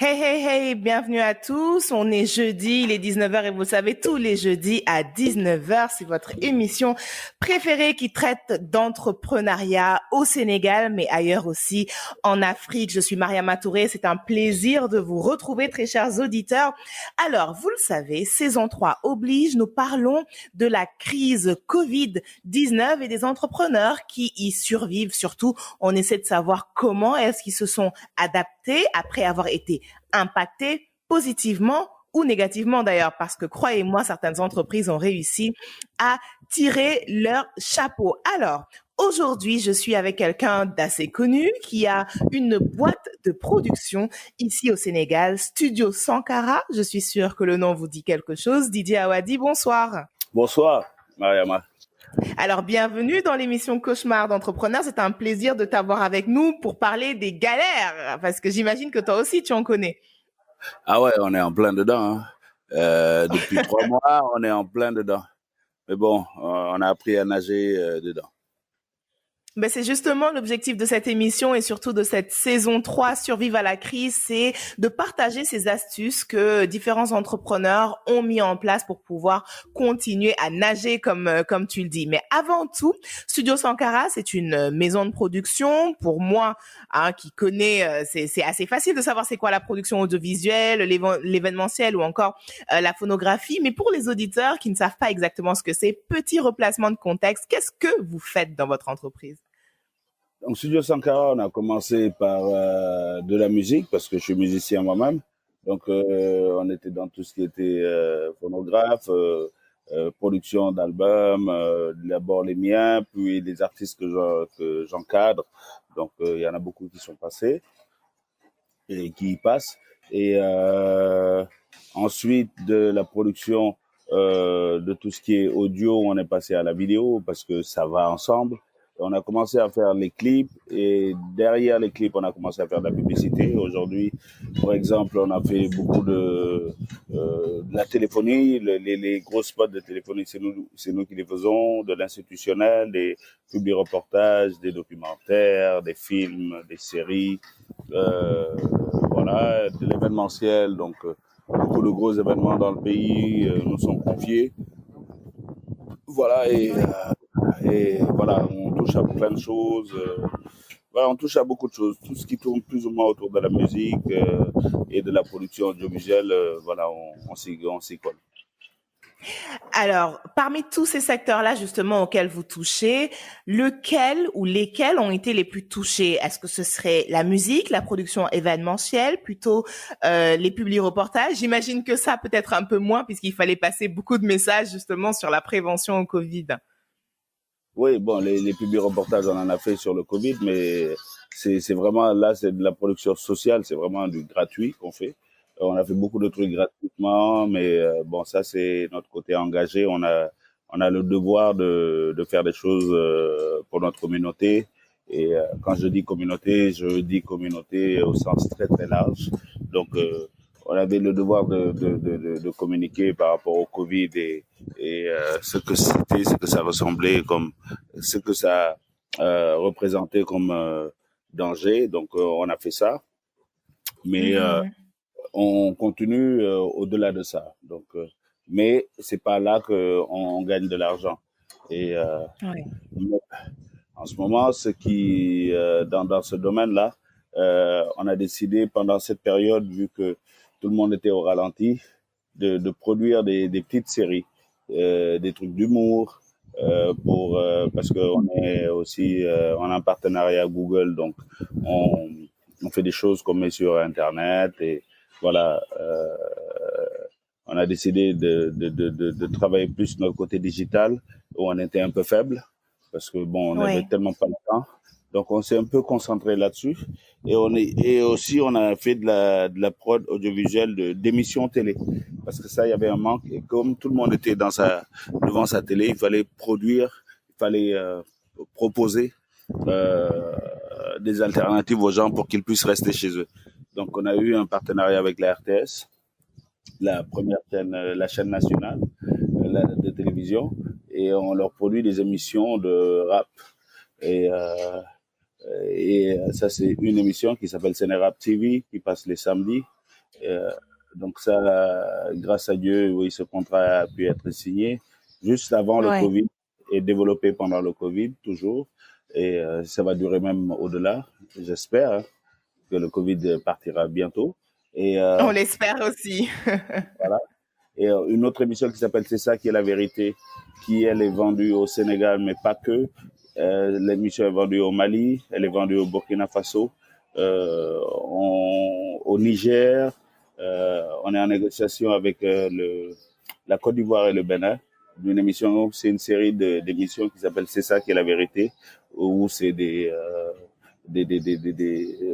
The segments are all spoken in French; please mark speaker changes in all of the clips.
Speaker 1: Hey, hey, hey, bienvenue à tous. On est jeudi, il est 19h et vous savez, tous les jeudis à 19h, c'est votre émission préférée qui traite d'entrepreneuriat au Sénégal, mais ailleurs aussi en Afrique. Je suis Mariama Touré, c'est un plaisir de vous retrouver, très chers auditeurs. Alors, vous le savez, saison 3 oblige, nous parlons de la crise Covid-19 et des entrepreneurs qui y survivent. Surtout, on essaie de savoir comment est-ce qu'ils se sont adaptés après avoir été impactés positivement ou négativement d'ailleurs, parce que croyez-moi, certaines entreprises ont réussi à tirer leur chapeau. Alors, aujourd'hui, je suis avec quelqu'un d'assez connu qui a une boîte de production ici au Sénégal, Studio Sankara. Je suis sûre que le nom vous dit quelque chose. Didier Awadi, bonsoir.
Speaker 2: Bonsoir, Mariama.
Speaker 1: Alors, bienvenue dans l'émission Cauchemar d'entrepreneurs. C'est un plaisir de t'avoir avec nous pour parler des galères, parce que j'imagine que toi aussi, tu en connais.
Speaker 2: Ah ouais, on est en plein dedans. Hein. Depuis 3 mois, on est en plein dedans. Mais bon, on a appris à nager dedans.
Speaker 1: Ben c'est justement l'objectif de cette émission et surtout de cette saison 3 Survivre à la crise, c'est de partager ces astuces que différents entrepreneurs ont mis en place pour pouvoir continuer à nager comme tu le dis. Mais avant tout, Studio Sankara, c'est une maison de production. Pour moi, qui connais, c'est assez facile de savoir c'est quoi la production audiovisuelle, l'événementiel ou encore la phonographie. Mais pour les auditeurs qui ne savent pas exactement ce que c'est, petit replacement de contexte, qu'est-ce que vous faites dans votre entreprise?
Speaker 2: Donc, Studio Sankara, on a commencé par de la musique, parce que je suis musicien moi-même. Donc, on était dans tout ce qui était phonographe, production d'albums, d'abord les miens, puis les artistes que j'encadre. Donc, il y en a beaucoup qui sont passés et qui y passent. Et ensuite, de la production de tout ce qui est audio, on est passé à la vidéo parce que ça va ensemble. On a commencé à faire les clips et derrière les clips, on a commencé à faire de la publicité. Aujourd'hui, par exemple, on a fait beaucoup de la téléphonie, les gros spots de téléphonie, c'est nous qui les faisons, de l'institutionnel, des publi-reportages, des documentaires, des films, des séries, voilà, de l'événementiel. Donc, beaucoup de gros événements dans le pays nous sont confiés. Voilà, et voilà, on touche à plein de choses. Voilà, on touche à beaucoup de choses. Tout ce qui tourne plus ou moins autour de la musique et de la production audiovisuelle, voilà, on s'y colle.
Speaker 1: Alors, parmi tous ces secteurs-là, justement, auxquels vous touchez, lequel ou lesquels ont été les plus touchés? Est-ce que ce serait la musique, la production événementielle, plutôt les publi-reportages? J'imagine que ça, peut-être un peu moins, puisqu'il fallait passer beaucoup de messages, justement, sur la prévention au Covid.
Speaker 2: Oui, bon, les publi-reportages, on en a fait sur le Covid, mais c'est vraiment, là, c'est de la production sociale, c'est vraiment du gratuit qu'on fait. On a fait beaucoup de trucs gratuitement, mais bon, ça, c'est notre côté engagé. On a le devoir de faire des choses pour notre communauté. Et quand je dis communauté au sens très, très large. Donc, on avait le devoir de communiquer par rapport au Covid et ce que c'était, ce que ça ressemblait, comme ce que ça représentait comme danger. Donc, on a fait ça. Mais
Speaker 1: Mhm.
Speaker 2: on continue au-delà de ça. Donc, mais c'est pas là que on gagne de l'argent. Et
Speaker 1: Ouais.
Speaker 2: en ce moment, ce qui dans ce domaine-là, on a décidé pendant cette période, vu que tout le monde était au ralenti, de produire des petites séries, des trucs d'humour, parce qu'on est aussi on a un partenariat Google, donc on, on fait des choses qu'on met sur Internet et voilà. On a décidé de travailler plus notre côté digital où on était un peu faible parce que bon, on n'avait
Speaker 1: Ouais.
Speaker 2: tellement pas le temps. Donc on s'est un peu concentré là-dessus et aussi on a fait de la prod audiovisuelle d'émissions télé parce que ça il y avait un manque et comme tout le monde était devant sa télé, il fallait produire, il fallait proposer euh, des alternatives aux gens pour qu'ils puissent rester chez eux. Donc on a eu un partenariat avec la RTS, la première chaîne, la chaîne nationale de télévision, et on leur produit des émissions de rap. Et, ça, c'est une émission qui s'appelle Sénérap TV, qui passe les samedis. Euh, donc ça, grâce à Dieu, oui, ce contrat a pu être signé juste avant le
Speaker 1: Ouais.
Speaker 2: Covid et développé pendant le Covid, toujours. Et ça va durer même au-delà, j'espère, hein, que le Covid partira bientôt. Et
Speaker 1: On l'espère aussi.
Speaker 2: voilà. Et une autre émission qui s'appelle C'est ça qui est la vérité, qui elle est vendue au Sénégal, mais pas que. L'émission est vendue au Mali, elle est vendue au Burkina Faso, au Niger. On est en négociation avec la Côte d'Ivoire et le Bénin. D'une émission, c'est une série d'émissions qui s'appelle C'est ça qui est la vérité, où c'est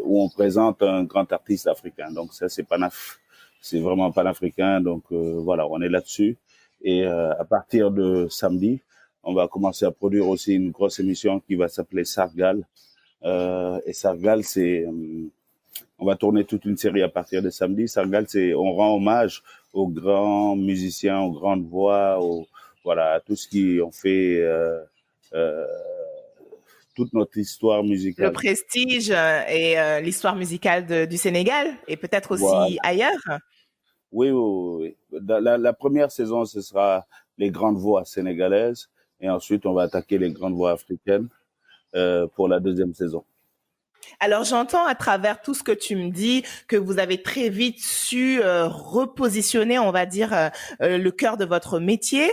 Speaker 2: où on présente un grand artiste africain. Donc ça, c'est vraiment panafricain. Donc voilà, on est là-dessus. Et à partir de samedi, on va commencer à produire aussi une grosse émission qui va s'appeler Sargal. Et Sargal, on va tourner toute une série à partir de samedi. Sargal, on rend hommage aux grands musiciens, aux grandes voix, voilà, à tout ce qui ont fait euh, toute notre histoire
Speaker 1: Le
Speaker 2: musicale.
Speaker 1: prestige et l'histoire musicale du Sénégal et peut-être
Speaker 2: Voilà.
Speaker 1: aussi ailleurs.
Speaker 2: Oui, oui, oui. Dans la première saison, ce sera les grandes voix sénégalaises. Et ensuite, on va attaquer les grandes voix africaines pour la deuxième saison.
Speaker 1: Alors j'entends à travers tout ce que tu me dis que vous avez très vite su repositionner, on va dire, le cœur de votre métier,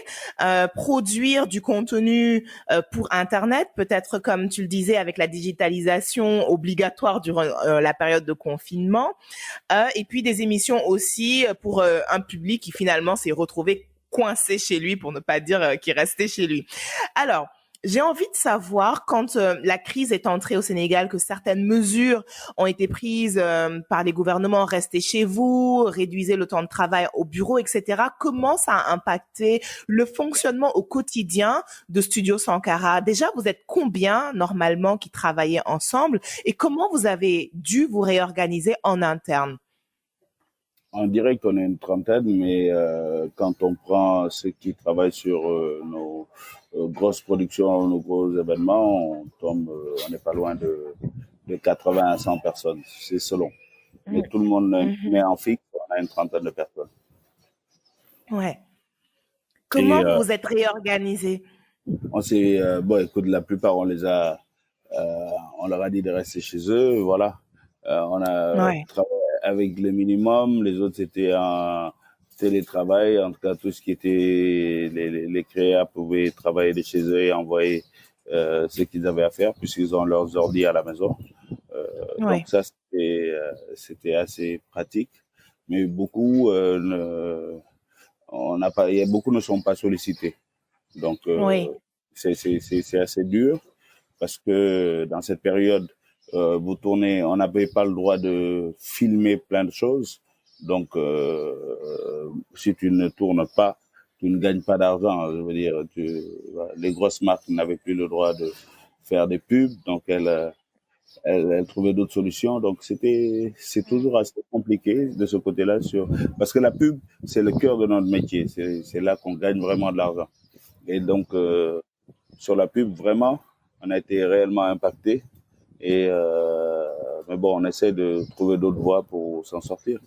Speaker 1: produire du contenu pour Internet, peut-être comme tu le disais avec la digitalisation obligatoire durant la période de confinement, et puis des émissions aussi pour un public qui finalement s'est retrouvé coincé chez lui, pour ne pas dire qui restait chez lui. Alors, j'ai envie de savoir, quand la crise est entrée au Sénégal, que certaines mesures ont été prises par les gouvernements, restez chez vous, réduisez le temps de travail au bureau, etc. Comment ça a impacté le fonctionnement au quotidien de Studio Sankara? Déjà, vous êtes combien normalement qui travaillez ensemble et comment vous avez dû vous réorganiser en interne?
Speaker 2: En direct, on est une trentaine, mais quand on prend ceux qui travaillent sur nos grosses productions, nos gros événements, on n'est pas loin de 80 à 100 personnes. C'est selon. Mais tout le monde met
Speaker 1: Mhm.
Speaker 2: en fixe, on a une trentaine de personnes.
Speaker 1: Ouais.
Speaker 2: Et
Speaker 1: Comment vous vous êtes réorganisé?
Speaker 2: bon, écoute, la plupart, on leur a dit de rester chez eux, voilà. On a
Speaker 1: Ouais.
Speaker 2: travaillé avec le minimum, les autres c'était en télétravail, en tout cas tout ce qui était les créas pouvaient travailler de chez eux et envoyer ce qu'ils avaient à faire puisqu'ils ont leurs ordi à la maison. Donc
Speaker 1: Ouais.
Speaker 2: ça c'était assez pratique, mais beaucoup on n'a pas, beaucoup ne sont pas sollicités. Donc
Speaker 1: Oui.
Speaker 2: c'est assez dur parce que dans cette période, vous tournez, on n'avait pas le droit de filmer plein de choses. Donc, si tu ne tournes pas, tu ne gagnes pas d'argent. Je veux dire, voilà, les grosses marques n'avaient plus le droit de faire des pubs, donc elles trouvaient d'autres solutions. Donc, c'est toujours assez compliqué de ce côté-là, parce que la pub, c'est le cœur de notre métier. C'est là qu'on gagne vraiment de l'argent. Et donc, sur la pub, vraiment, on a été réellement impacté. Et mais bon, on essaie de trouver d'autres voies pour s'en sortir.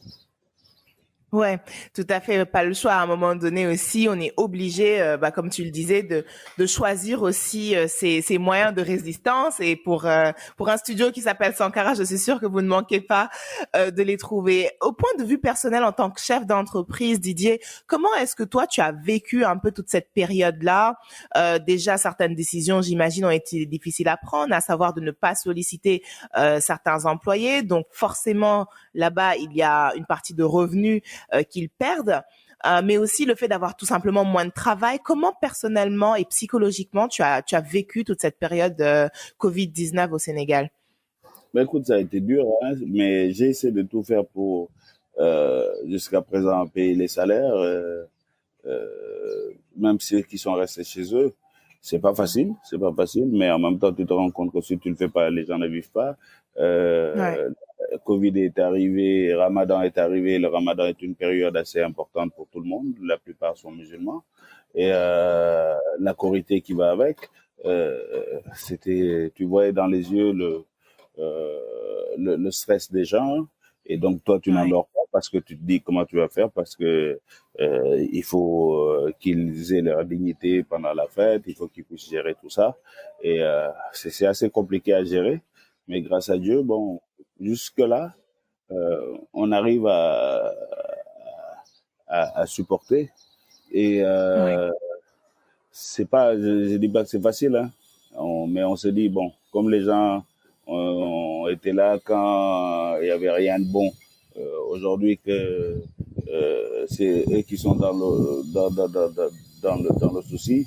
Speaker 1: Ouais, tout à fait. Pas le choix. À un moment donné aussi, on est obligé, comme tu le disais, de choisir aussi ses moyens de résistance. Et pour un studio qui s'appelle Sankara, je suis sûre que vous ne manquez pas de les trouver. Au point de vue personnel, en tant que chef d'entreprise, Didier, comment est-ce que toi tu as vécu un peu toute cette période-là? Déjà, certaines décisions, j'imagine, ont été difficiles à prendre, à savoir de ne pas solliciter certains employés. Donc forcément, là-bas, il y a une partie de revenus qu'ils perdent, mais aussi le fait d'avoir tout simplement moins de travail. Comment personnellement et psychologiquement tu as vécu toute cette période Covid-19 au Sénégal?
Speaker 2: Mais écoute, ça a été dur, hein, mais j'ai essayé de tout faire pour jusqu'à présent payer les salaires, même ceux qui sont restés chez eux. C'est pas facile, mais en même temps, tu te rends compte que si tu le fais pas, les gens ne vivent pas.
Speaker 1: Ouais.
Speaker 2: Euh, Covid est arrivé, Ramadan est arrivé. Le Ramadan est une période assez importante pour tout le monde. La plupart sont musulmans. Et la Korité qui va avec, tu voyais dans les yeux le stress des gens. Et donc, toi, tu
Speaker 1: Ouais.
Speaker 2: n'endors pas parce que tu te dis comment tu vas faire, parce que il faut qu'ils aient leur dignité pendant la fête, il faut qu'ils puissent gérer tout ça. Et c'est assez compliqué à gérer. Mais grâce à Dieu, bon, jusque-là, on arrive à supporter. Et
Speaker 1: Ouais.
Speaker 2: c'est pas, je dis pas que c'est facile, hein. Mais on se dit, bon, comme les gens ont été là quand il y avait rien de bon, aujourd'hui que c'est eux qui sont dans le souci,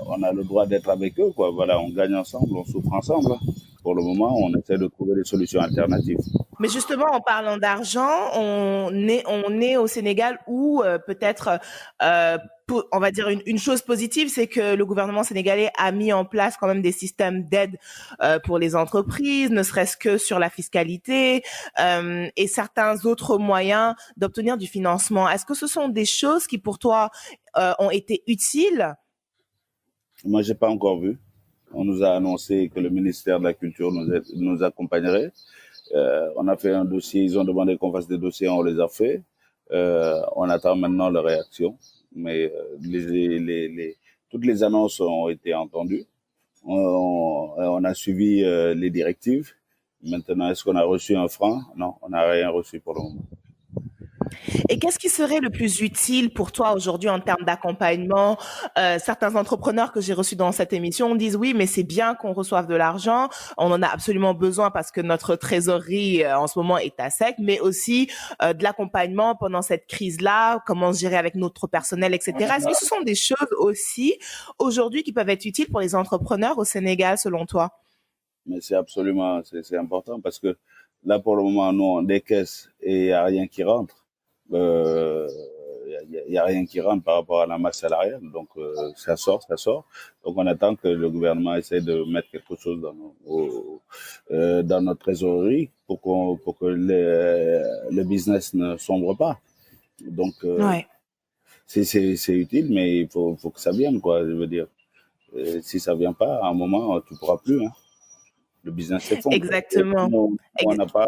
Speaker 2: on a le droit d'être avec eux, quoi. Voilà, on gagne ensemble, on souffre ensemble, hein. Pour le moment, on essaie de trouver des solutions alternatives.
Speaker 1: Mais justement, en parlant d'argent, on est au Sénégal où peut-être, on va dire une chose positive, c'est que le gouvernement sénégalais a mis en place quand même des systèmes d'aide pour les entreprises, ne serait-ce que sur la fiscalité et certains autres moyens d'obtenir du financement. Est-ce que ce sont des choses qui pour toi ont été utiles?
Speaker 2: Moi, j'ai pas encore vu. On nous a annoncé que le ministère de la Culture nous accompagnerait. On a fait un dossier, ils ont demandé qu'on fasse des dossiers, on les a fait. On attend maintenant leur réaction. Mais toutes les annonces ont été entendues. On a suivi les directives. Maintenant, est-ce qu'on a reçu un franc? Non, on n'a rien reçu pour le moment.
Speaker 1: Et qu'est-ce qui serait le plus utile pour toi aujourd'hui en termes d'accompagnement? Certains entrepreneurs que j'ai reçus dans cette émission disent oui, mais c'est bien qu'on reçoive de l'argent. On en a absolument besoin parce que notre trésorerie en ce moment est à sec, mais aussi de l'accompagnement pendant cette crise-là, comment gérer avec notre personnel, etc. Est-ce que ce sont des choses aussi aujourd'hui qui peuvent être utiles pour les entrepreneurs au Sénégal, selon toi?
Speaker 2: Mais c'est absolument, c'est important parce que là, pour le moment, nous, on décaisse et il n'y a rien qui rentre. Y a rien qui rentre par rapport à la masse salariale. Donc, ça sort, ça sort. Donc, on attend que le gouvernement essaie de mettre quelque chose dans notre trésorerie pour que le business ne sombre pas. Donc,
Speaker 1: Ouais.
Speaker 2: c'est utile, mais faut que ça vienne, quoi. Je veux dire, si ça vient pas, à un moment, tu pourras plus, hein. Le business s'effondre. Et
Speaker 1: Exactement.
Speaker 2: nous, on n'a pas,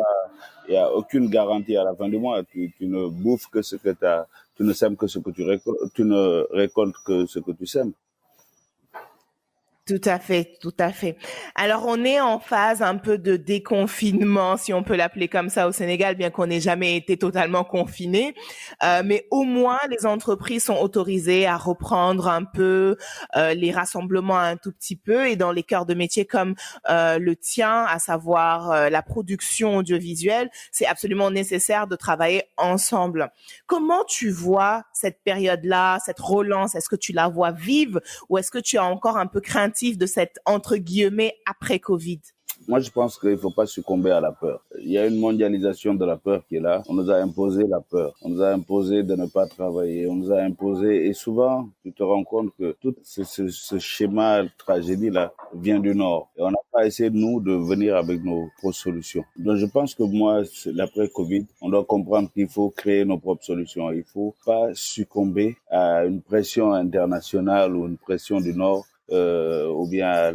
Speaker 2: il n'y a aucune garantie à la fin du mois. Tu ne bouffes que ce que tu as, tu ne sèmes que ce que tu récoltes, tu ne récoltes que ce que tu sèmes.
Speaker 1: Tout à fait, tout à fait. Alors, on est en phase un peu de déconfinement, si on peut l'appeler comme ça au Sénégal, bien qu'on n'ait jamais été totalement confiné. Mais au moins, les entreprises sont autorisées à reprendre un peu les rassemblements un tout petit peu et dans les cœurs de métier comme le tien, à savoir la production audiovisuelle, c'est absolument nécessaire de travailler ensemble. Comment tu vois cette période-là, cette relance? Est-ce que tu la vois vive ou est-ce que tu es encore un peu craintif de cette, entre guillemets, après-Covid?
Speaker 2: Moi, je pense qu'il ne faut pas succomber à la peur. Il y a une mondialisation de la peur qui est là. On nous a imposé la peur. On nous a imposé de ne pas travailler. On nous a imposé, et souvent, tu te rends compte que tout ce schéma tragédie-là vient du Nord. Et on n'a pas essayé, nous, de venir avec nos propres solutions. Donc, je pense que moi, l'après-Covid, on doit comprendre qu'il faut créer nos propres solutions. Il ne faut pas succomber à une pression internationale ou une pression du Nord, ou bien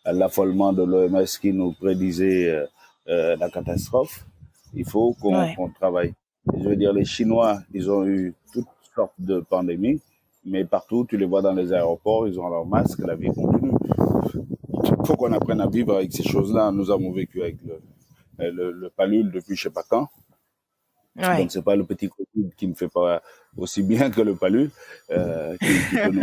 Speaker 2: à l'affolement de l'OMS qui nous prédisait la catastrophe. Il faut
Speaker 1: Ouais.
Speaker 2: qu'on travaille. Et je veux dire, les Chinois, ils ont eu toutes sortes de pandémies, mais partout, tu les vois dans les aéroports, ils ont leur masque, la vie continue. Il faut qu'on apprenne à vivre avec ces choses-là. Nous avons vécu avec le palud depuis je sais pas quand.
Speaker 1: Ouais.
Speaker 2: Donc, c'est pas le petit Covid qui ne fait pas aussi bien que le palud, qui peut nous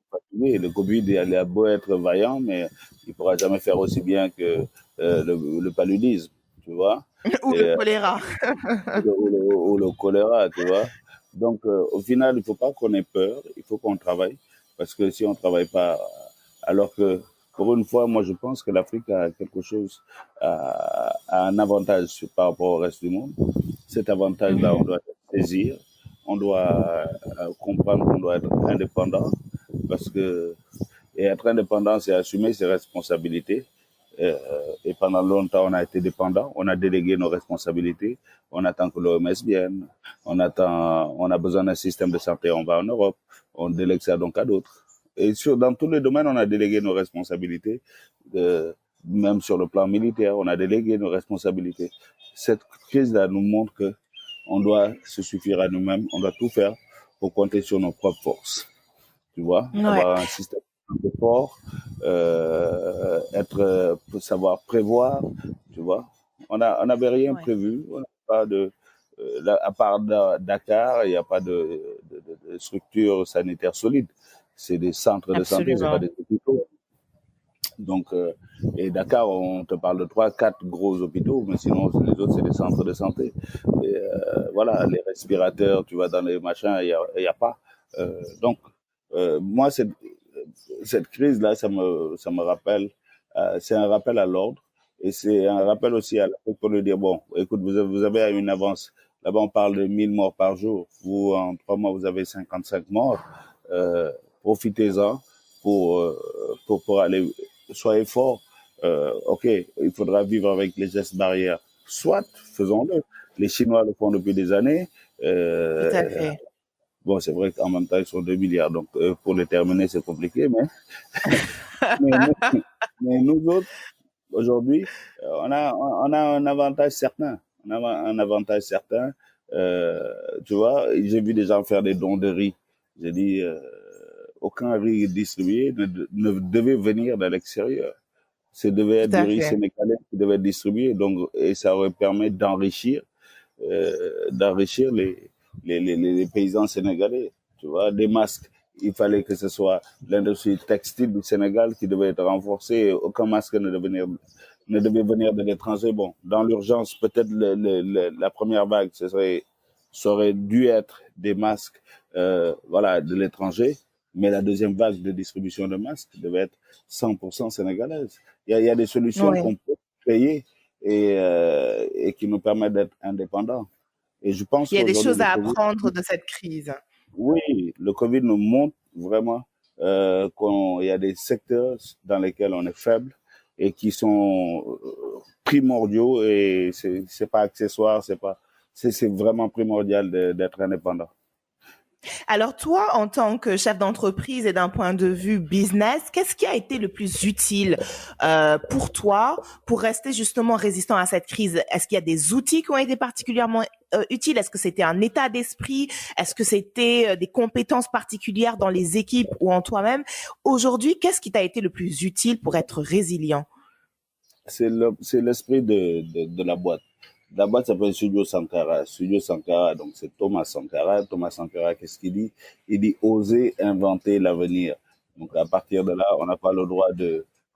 Speaker 2: fatiguer. Le Covid, il a beau être vaillant, mais il pourra jamais faire aussi bien que le paludisme, tu vois,
Speaker 1: Ou
Speaker 2: et,
Speaker 1: le choléra.
Speaker 2: ou le choléra, tu vois. Donc, au final, il faut pas qu'on ait peur, il faut qu'on travaille, parce que si on travaille pas, alors que, pour une fois, moi, je pense que l'Afrique a quelque chose, a un avantage par rapport au reste du monde. Cet avantage-là, on doit saisir, on doit comprendre qu'on doit être indépendant, parce que et être indépendant, c'est assumer ses responsabilités. Et pendant longtemps, on a été dépendant, on a délégué nos responsabilités, on attend que l'OMS vienne, on a besoin d'un système de santé, on va en Europe, on délègue ça donc à d'autres. Et dans tous les domaines, on a délégué nos responsabilités, même sur le plan militaire, on a délégué nos responsabilités. cette crise-là nous montre que on doit se suffire à nous-mêmes, on doit tout faire pour compter sur nos propres forces. Tu vois,
Speaker 1: Ouais.
Speaker 2: avoir un système fort, savoir prévoir, tu vois. On n'avait rien
Speaker 1: Ouais.
Speaker 2: prévu, on n'a pas de, à part Dakar, il n'y a pas de structure sanitaire solide. C'est des centres de santé, c'est pas
Speaker 1: Absolument.
Speaker 2: des hôpitaux. Donc, et Dakar, on te parle de 3, 4 gros hôpitaux, mais sinon, les autres, c'est des centres de santé. Et, voilà, les respirateurs, tu vas dans les machins, il y a pas. Donc, moi, cette crise-là, ça me rappelle, c'est un rappel à l'ordre et c'est un rappel aussi à l'Afrique pour lui dire, bon, écoute, vous avez une avance. Là-bas, on parle de 1000 morts par jour. Vous, en 3 mois, vous avez 55 morts. Profitez-en pour aller, soyez forts. OK, il faudra vivre avec les gestes barrières. Soit, faisons-le. Les Chinois le font depuis des années.
Speaker 1: Tout à
Speaker 2: Euh,
Speaker 1: fait.
Speaker 2: Bon, c'est vrai qu'en même temps, ils sont 2 milliards, donc pour les terminer, c'est compliqué, mais, nous, mais nous autres, aujourd'hui, on a un avantage certain. On a un avantage certain. Tu vois, j'ai vu des gens faire des dons de riz. J'ai dit, aucun riz distribué ne devait venir de l'extérieur. Ça devait
Speaker 1: Tout
Speaker 2: être du
Speaker 1: à
Speaker 2: riz
Speaker 1: fait.
Speaker 2: sénégalais qui devait être distribué, donc, et ça aurait permis d'enrichir les paysans sénégalais. Tu vois, des masques. Il fallait que ce soit l'industrie textile du Sénégal qui devait être renforcée. Aucun masque ne devait venir de l'étranger. Bon, dans l'urgence, peut-être la première vague, ça aurait dû être des masques, voilà, de l'étranger. Mais la deuxième vague de distribution de masques devait être 100% sénégalaise. Il y a des solutions
Speaker 1: Oui.
Speaker 2: qu'on peut payer et qui nous permettent d'être indépendants. Et je pense
Speaker 1: Il y a des
Speaker 2: qu'aujourd'hui,
Speaker 1: choses à apprendre de cette crise.
Speaker 2: oui, le Covid nous montre vraiment qu'il y a des secteurs dans lesquels on est faible et qui sont primordiaux et c'est pas accessoire, c'est vraiment primordial d'être indépendant.
Speaker 1: Alors toi, en tant que chef d'entreprise et d'un point de vue business, qu'est-ce qui a été le plus utile pour toi pour rester justement résistant à cette crise? Est-ce qu'il y a des outils qui ont été particulièrement utiles? Est-ce que c'était un état d'esprit? Est-ce que c'était des compétences particulières dans les équipes ou en toi-même? Aujourd'hui, qu'est-ce qui t'a été le plus utile pour être résilient?
Speaker 2: C'est l'esprit de la boîte. La boîte s'appelle Studio Sankara. Studio Sankara, donc c'est Thomas Sankara. Thomas Sankara, qu'est-ce qu'il dit? Il dit oser inventer l'avenir. Donc à partir de là, on n'a pas le droit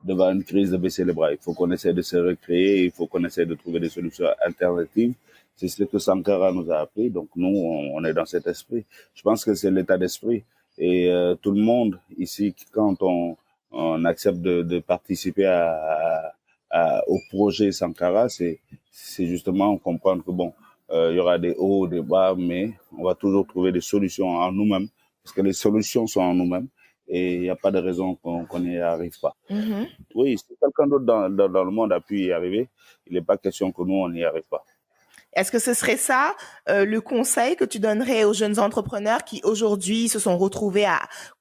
Speaker 2: devant une crise, de baisser les bras. Il faut qu'on essaie de se recréer, il faut qu'on essaie de trouver des solutions alternatives. C'est ce que Sankara nous a appris. Donc nous, on est dans cet esprit. Je pense que c'est l'état d'esprit. Et tout le monde ici, quand on accepte de participer au projet Sankara, c'est justement comprendre que bon, il y aura des hauts, des bas, mais on va toujours trouver des solutions en nous-mêmes, parce que les solutions sont en nous-mêmes et il n'y a pas de raison qu'on n'y arrive pas.
Speaker 1: Mhm.
Speaker 2: Oui, si quelqu'un d'autre dans le monde a pu y arriver, il n'est pas question que nous, on n'y arrive pas.
Speaker 1: Est-ce que ce serait ça le conseil que tu donnerais aux jeunes entrepreneurs qui aujourd'hui se sont retrouvés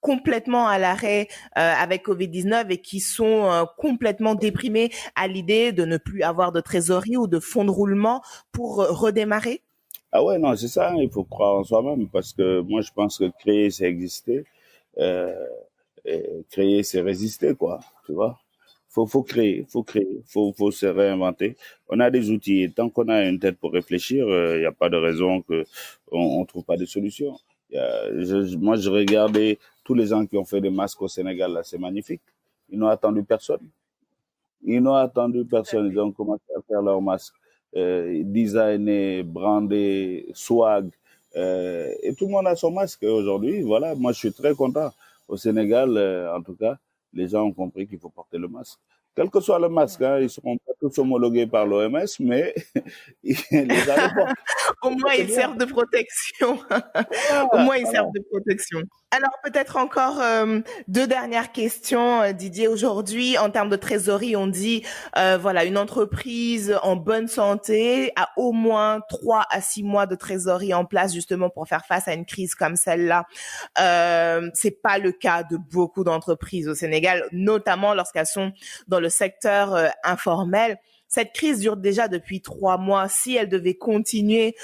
Speaker 1: complètement à l'arrêt avec Covid-19 et qui sont complètement déprimés à l'idée de ne plus avoir de trésorerie ou de fonds de roulement pour redémarrer?
Speaker 2: Ah ouais, non, c'est ça, hein, il faut croire en soi-même, parce que moi, je pense que créer, c'est exister. Euh, et créer, c'est résister, quoi, tu vois. Faut se réinventer. On a des outils. Et tant qu'on a une tête pour réfléchir, il n'y a pas de raison que on trouve pas de solution. Moi, je regardais tous les gens qui ont fait des masques au Sénégal, là, c'est magnifique. Ils n'ont attendu personne. Ils n'ont attendu personne. Ils ont commencé à faire leurs masques, designés, brandés, swag. Et tout le monde a son masque aujourd'hui. Voilà, moi, je suis très content. Au Sénégal, en tout cas, les gens ont compris qu'il faut porter le masque. Quel que soit le masque, hein, ils ne seront pas tous homologués par l'OMS, mais les gens le portent.
Speaker 1: Au moins,
Speaker 2: C'est
Speaker 1: ils
Speaker 2: bien.
Speaker 1: servent de protection. Au
Speaker 2: Voilà,
Speaker 1: moins, ils
Speaker 2: voilà.
Speaker 1: servent de protection. Alors, peut-être encore deux dernières questions, Didier. Aujourd'hui, en termes de trésorerie, on dit, voilà, une entreprise en bonne santé a au moins 3 à 6 mois de trésorerie en place, justement, pour faire face à une crise comme celle-là. C'est pas le cas de beaucoup d'entreprises au Sénégal, notamment lorsqu'elles sont dans le secteur informel. cette crise dure déjà depuis 3 mois. Si elle devait continuer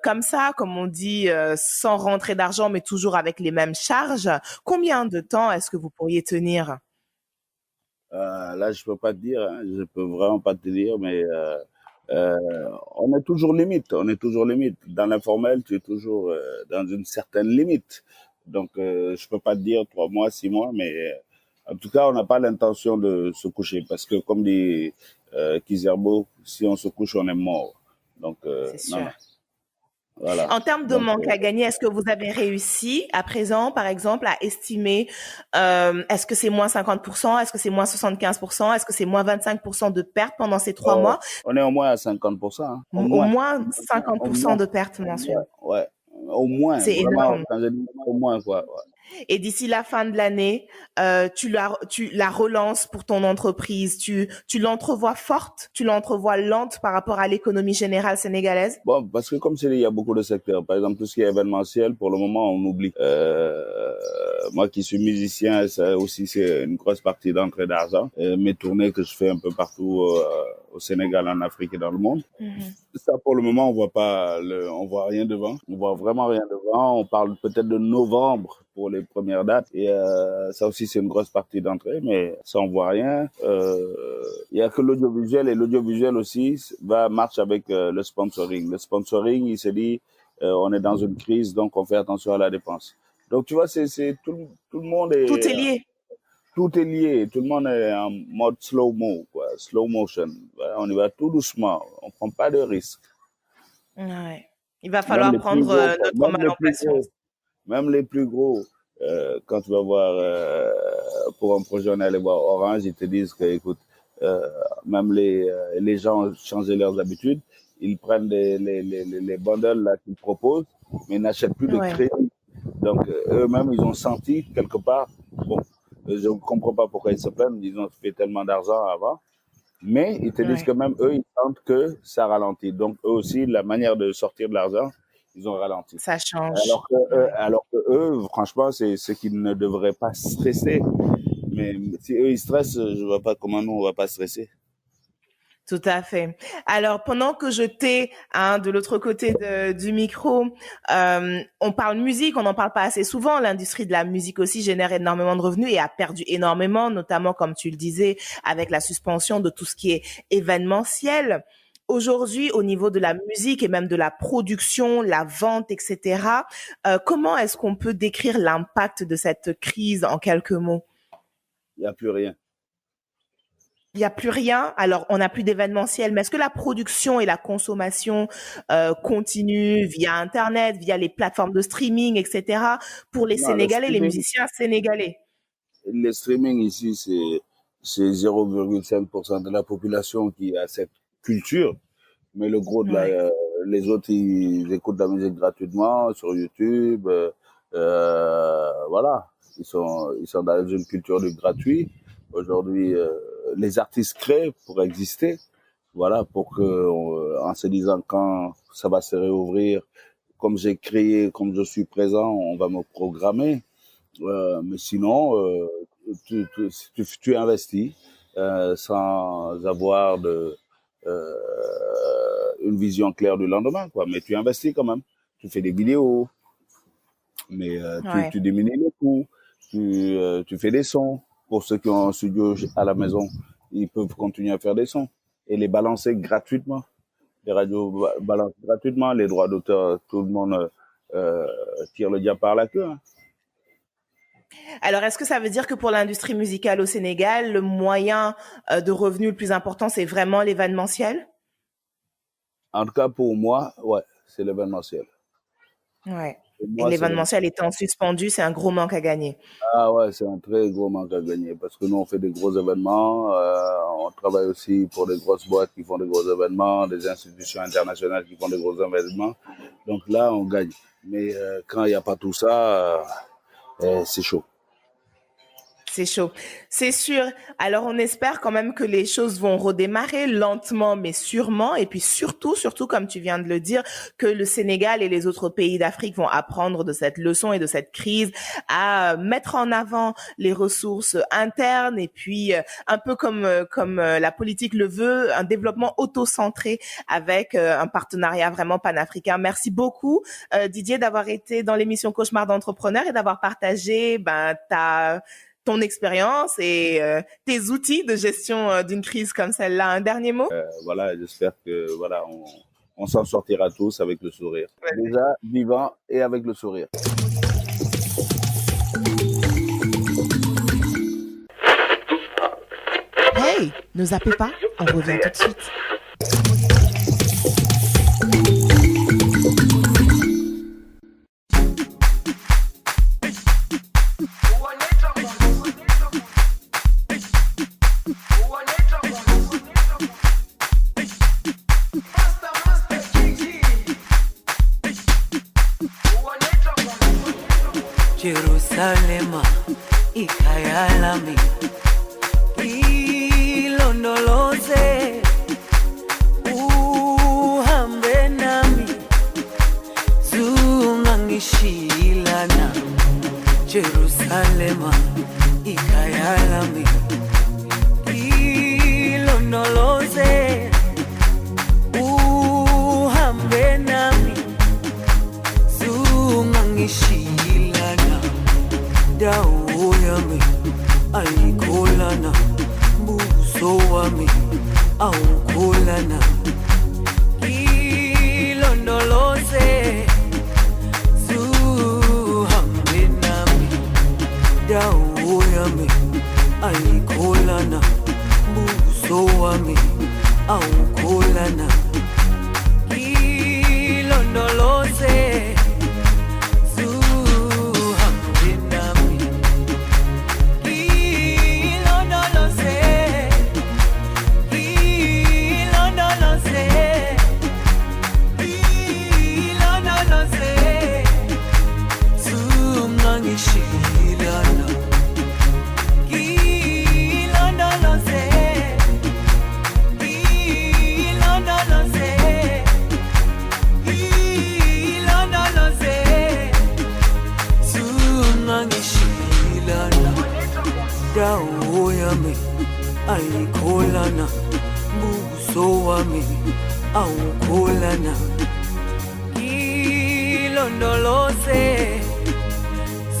Speaker 1: comme ça, comme on dit, sans rentrée d'argent, mais toujours avec les mêmes charges, combien de temps est-ce que vous pourriez tenir?
Speaker 2: Là, je peux pas te dire, hein, je peux vraiment pas te dire, mais euh, on est toujours limite, on est toujours limite. Dans l'informel, tu es toujours dans une certaine limite. Donc, je peux pas te dire 3 mois, 6 mois, mais en tout cas, on n'a pas l'intention de se coucher parce que, comme dit Kizerbo, si on se couche, on est mort. Donc,
Speaker 1: C'est
Speaker 2: non,
Speaker 1: sûr.
Speaker 2: non, voilà.
Speaker 1: En termes de
Speaker 2: Donc,
Speaker 1: manque à gagner, est-ce que vous avez réussi à présent, par exemple, à estimer, est-ce que c'est moins 50%, est-ce que c'est moins 75%, est-ce que c'est moins 25% de pertes pendant ces trois
Speaker 2: oh,
Speaker 1: mois?
Speaker 2: on est au moins à 50%, hein, au
Speaker 1: Au
Speaker 2: moins,
Speaker 1: moins
Speaker 2: au
Speaker 1: 50%
Speaker 2: moins,
Speaker 1: de pertes mensuelles.
Speaker 2: ouais, ouais, au moins,
Speaker 1: C'est
Speaker 2: vraiment,
Speaker 1: énorme.
Speaker 2: quand je dis au moins, quoi, ouais.
Speaker 1: Et d'ici la fin de l'année, tu la relances pour ton entreprise. Tu l'entrevois forte, tu l'entrevois lente par rapport à l'économie générale sénégalaise?
Speaker 2: Bon, parce que comme c'est dit, il y a beaucoup de secteurs. Par exemple, tout ce qui est événementiel, pour le moment, on oublie. Moi qui suis musicien, ça aussi, c'est une grosse partie d'entrée d'argent. Mes tournées que je fais un peu partout au Sénégal, en Afrique et dans le monde.
Speaker 1: Mhm.
Speaker 2: Ça, pour le moment, on voit rien devant. On voit vraiment rien devant. On parle peut-être de novembre pour les premières dates. Et ça aussi, c'est une grosse partie d'entrée, mais ça, on voit rien. Il y a que l'audiovisuel, et l'audiovisuel aussi marche avec le sponsoring. Le sponsoring, il se dit, on est dans une crise, donc on fait attention à la dépense. Donc, tu vois, c'est tout le monde
Speaker 1: Tout
Speaker 2: est
Speaker 1: est lié.
Speaker 2: tout est lié, tout le monde est en mode slow-mo, quoi, slow motion. Voilà, on y va tout doucement, on prend pas de risques.
Speaker 1: Ouais. Il va
Speaker 2: Même
Speaker 1: falloir
Speaker 2: les plus
Speaker 1: prendre
Speaker 2: gros,
Speaker 1: notre mal en patience.
Speaker 2: même les plus gros, quand tu vas voir pour un projet, on est allé voir Orange, ils te disent que, écoute, euh, même les gens ont changé leurs habitudes, ils prennent les bundles là qu'ils proposent, mais ils n'achètent plus de
Speaker 1: Ouais,
Speaker 2: crédit. Donc eux-mêmes, ils ont senti quelque part, bon, je ne comprends pas pourquoi ils se plaignent, ils ont fait tellement d'argent avant, mais ils te disent que
Speaker 1: ouais.
Speaker 2: même eux, ils sentent que ça ralentit. Donc eux aussi, la manière de sortir de l'argent, ils ont ralenti.
Speaker 1: Ça change. Ouais.
Speaker 2: Alors que eux, franchement, c'est ce qu'ils ne devraient pas stresser. Mais si eux, ils stressent, je vois pas comment nous, on va pas stresser.
Speaker 1: Tout à fait. Alors, pendant que je t'ai de l'autre côté du micro, on parle musique, on n'en parle pas assez souvent. L'industrie de la musique aussi génère énormément de revenus et a perdu énormément, notamment, comme tu le disais, avec la suspension de tout ce qui est événementiel. Aujourd'hui, au niveau de la musique et même de la production, la vente, etc., comment est-ce qu'on peut décrire l'impact de cette crise en quelques mots?
Speaker 2: Il n'y a plus rien.
Speaker 1: Il n'y a plus rien. Alors, on n'a plus d'événementiel, mais est-ce que la production et la consommation continuent via Internet, via les plateformes de streaming, etc., pour les
Speaker 2: Non, le
Speaker 1: Sénégalais, les
Speaker 2: streaming,
Speaker 1: musiciens sénégalais?
Speaker 2: le streaming ici, c'est 0,5% de la population qui a cette culture. Mais le gros de
Speaker 1: Ouais,
Speaker 2: les autres, ils écoutent de la musique gratuitement sur YouTube. Voilà. Ils sont dans une culture du gratuit. Aujourd'hui, les artistes créent pour exister. Voilà, pour que, en se disant quand ça va se réouvrir, comme j'ai créé, comme je suis présent, on va me programmer. Mais sinon, tu investis sans avoir une vision claire du lendemain, quoi. Mais tu investis quand même. Tu fais des vidéos, mais
Speaker 1: ouais.
Speaker 2: tu diminues les coûts. Tu fais des sons. Pour ceux qui ont un studio à la maison, ils peuvent continuer à faire des sons et les balancer gratuitement. Les radios balancent gratuitement. Les droits d'auteur, tout le monde tire le diable par la queue, hein.
Speaker 1: Alors, est-ce que ça veut dire que pour l'industrie musicale au Sénégal, le moyen de revenu le plus important, c'est vraiment l'événementiel?
Speaker 2: En tout cas, pour moi, ouais, c'est l'événementiel.
Speaker 1: Ouais.
Speaker 2: Pour
Speaker 1: Et
Speaker 2: moi, c'est
Speaker 1: l'événementiel étant suspendu, c'est un gros manque à gagner.
Speaker 2: ah ouais, c'est un très gros manque à gagner parce que nous, on fait des gros événements. On travaille aussi pour des grosses boîtes qui font des gros événements, des institutions internationales qui font des gros événements. Donc là, on gagne. Mais quand il n'y a pas tout ça, c'est chaud.
Speaker 1: C'est chaud. C'est sûr. Alors, on espère quand même que les choses vont redémarrer lentement, mais sûrement. Et puis surtout, comme tu viens de le dire, que le Sénégal et les autres pays d'Afrique vont apprendre de cette leçon et de cette crise à mettre en avant les ressources internes et puis un peu comme la politique le veut, un développement auto-centré avec un partenariat vraiment panafricain. Merci beaucoup, Didier, d'avoir été dans l'émission Cauchemar d'entrepreneur et d'avoir partagé ton expérience et tes outils de gestion d'une crise comme celle-là. Un dernier mot?
Speaker 2: Voilà, j'espère que on s'en sortira tous avec le sourire. Ouais. Déjà, vivant et avec le sourire.
Speaker 1: Hey, ne zappez pas, on revient tout de suite.
Speaker 3: Jerusalema ikayalami ilondoloze uhambe nami zungangishilana Jerusalema ikayalami ilondoloze uhambe nami zungangishilana dawo yami ayikholana buso wami awukholana ilondoloze zuhambe nami dawo yami ayikholana buso wami awukholana ilondoloze dawo yami ayikholana buso wami awukholana ilondoloze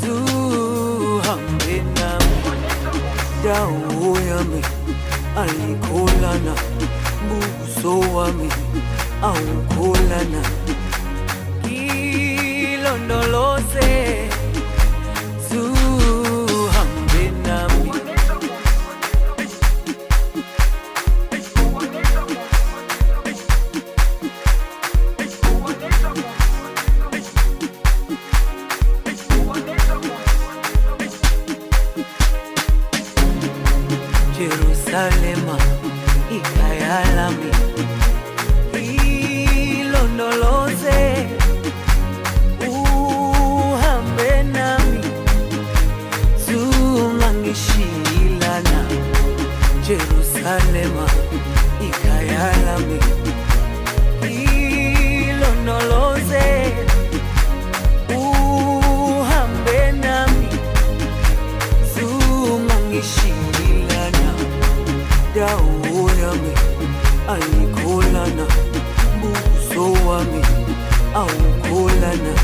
Speaker 3: zuhambe nami dawo yami ayikholana buso wami awukholana ilondoloze Jerusalema ikayalami ilondoloze uhambe nami zungangishilana Jerusalema ikayalami ilondoloze uhambe nami zungangishilana dawo yami ayikholana buso wami awukholana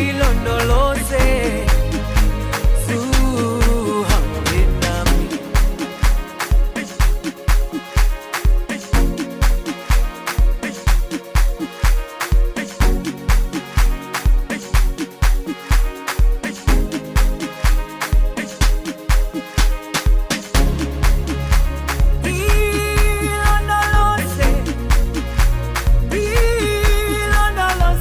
Speaker 3: ilondoloze zuhambe nami ilondoloze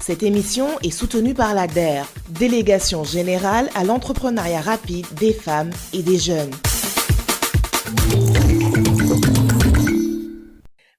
Speaker 1: Cette émission est soutenue par la DER, Délégation générale à l'entrepreneuriat rapide des femmes et des jeunes.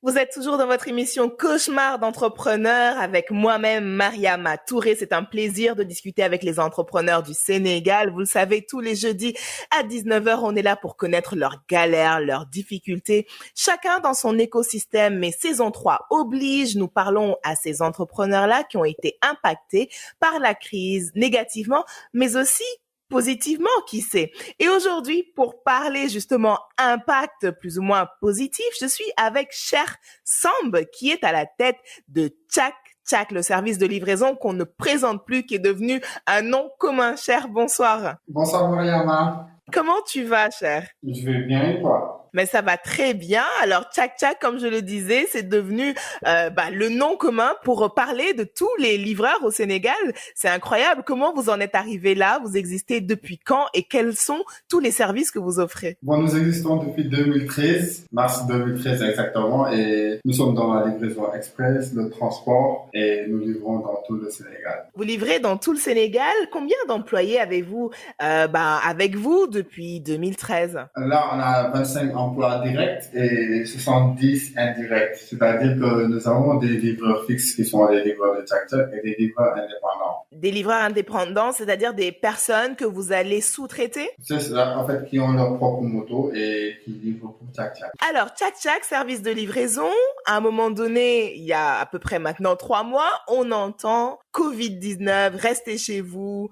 Speaker 1: Vous êtes toujours dans votre émission Cauchemar d'entrepreneurs avec moi-même, Mariama Touré. C'est un plaisir de discuter avec les entrepreneurs du Sénégal. Vous le savez, tous les jeudis à 19h, on est là pour connaître leurs galères, leurs difficultés, chacun dans son écosystème. Mais saison 3 oblige, nous parlons à ces entrepreneurs-là qui ont été impactés par la crise négativement, mais aussi positivement, qui sait. Et aujourd'hui, pour parler justement impact plus ou moins positif, je suis avec Cher Samb, qui est à la tête de Tchak Tchak, le service de livraison qu'on ne présente plus, qui est devenu un nom commun. Cher, bonsoir.
Speaker 4: Bonsoir Mariama.
Speaker 1: Comment tu vas, Cher?
Speaker 4: Je vais bien et toi?
Speaker 1: Mais ça va très bien. Alors, Tchak Tchak, comme je le disais, c'est devenu le nom commun pour parler de tous les livreurs au Sénégal. C'est incroyable. Comment vous en êtes arrivé là? Vous existez depuis quand et quels sont tous les services que vous offrez?
Speaker 4: Bon, nous existons depuis 2013, mars 2013 exactement, et nous sommes dans la livraison express, le transport, et nous livrons dans tout le Sénégal.
Speaker 1: Vous livrez dans tout le Sénégal. Combien d'employés avez-vous avec vous depuis 2013?
Speaker 4: Là, on a 25 emplois directs et 70 indirects. C'est-à-dire que nous avons des livreurs fixes qui sont des livreurs de Tchak Tchak et des livreurs indépendants.
Speaker 1: Des livreurs indépendants, c'est-à-dire des personnes que vous allez sous-traiter?
Speaker 4: C'est cela, en fait, qui ont leur propre moto et qui livrent pour Tchak Tchak.
Speaker 1: Alors, Tchak Tchak, service de livraison, à un moment donné, il y a à peu près maintenant 3 mois, on entend Covid-19, restez chez vous,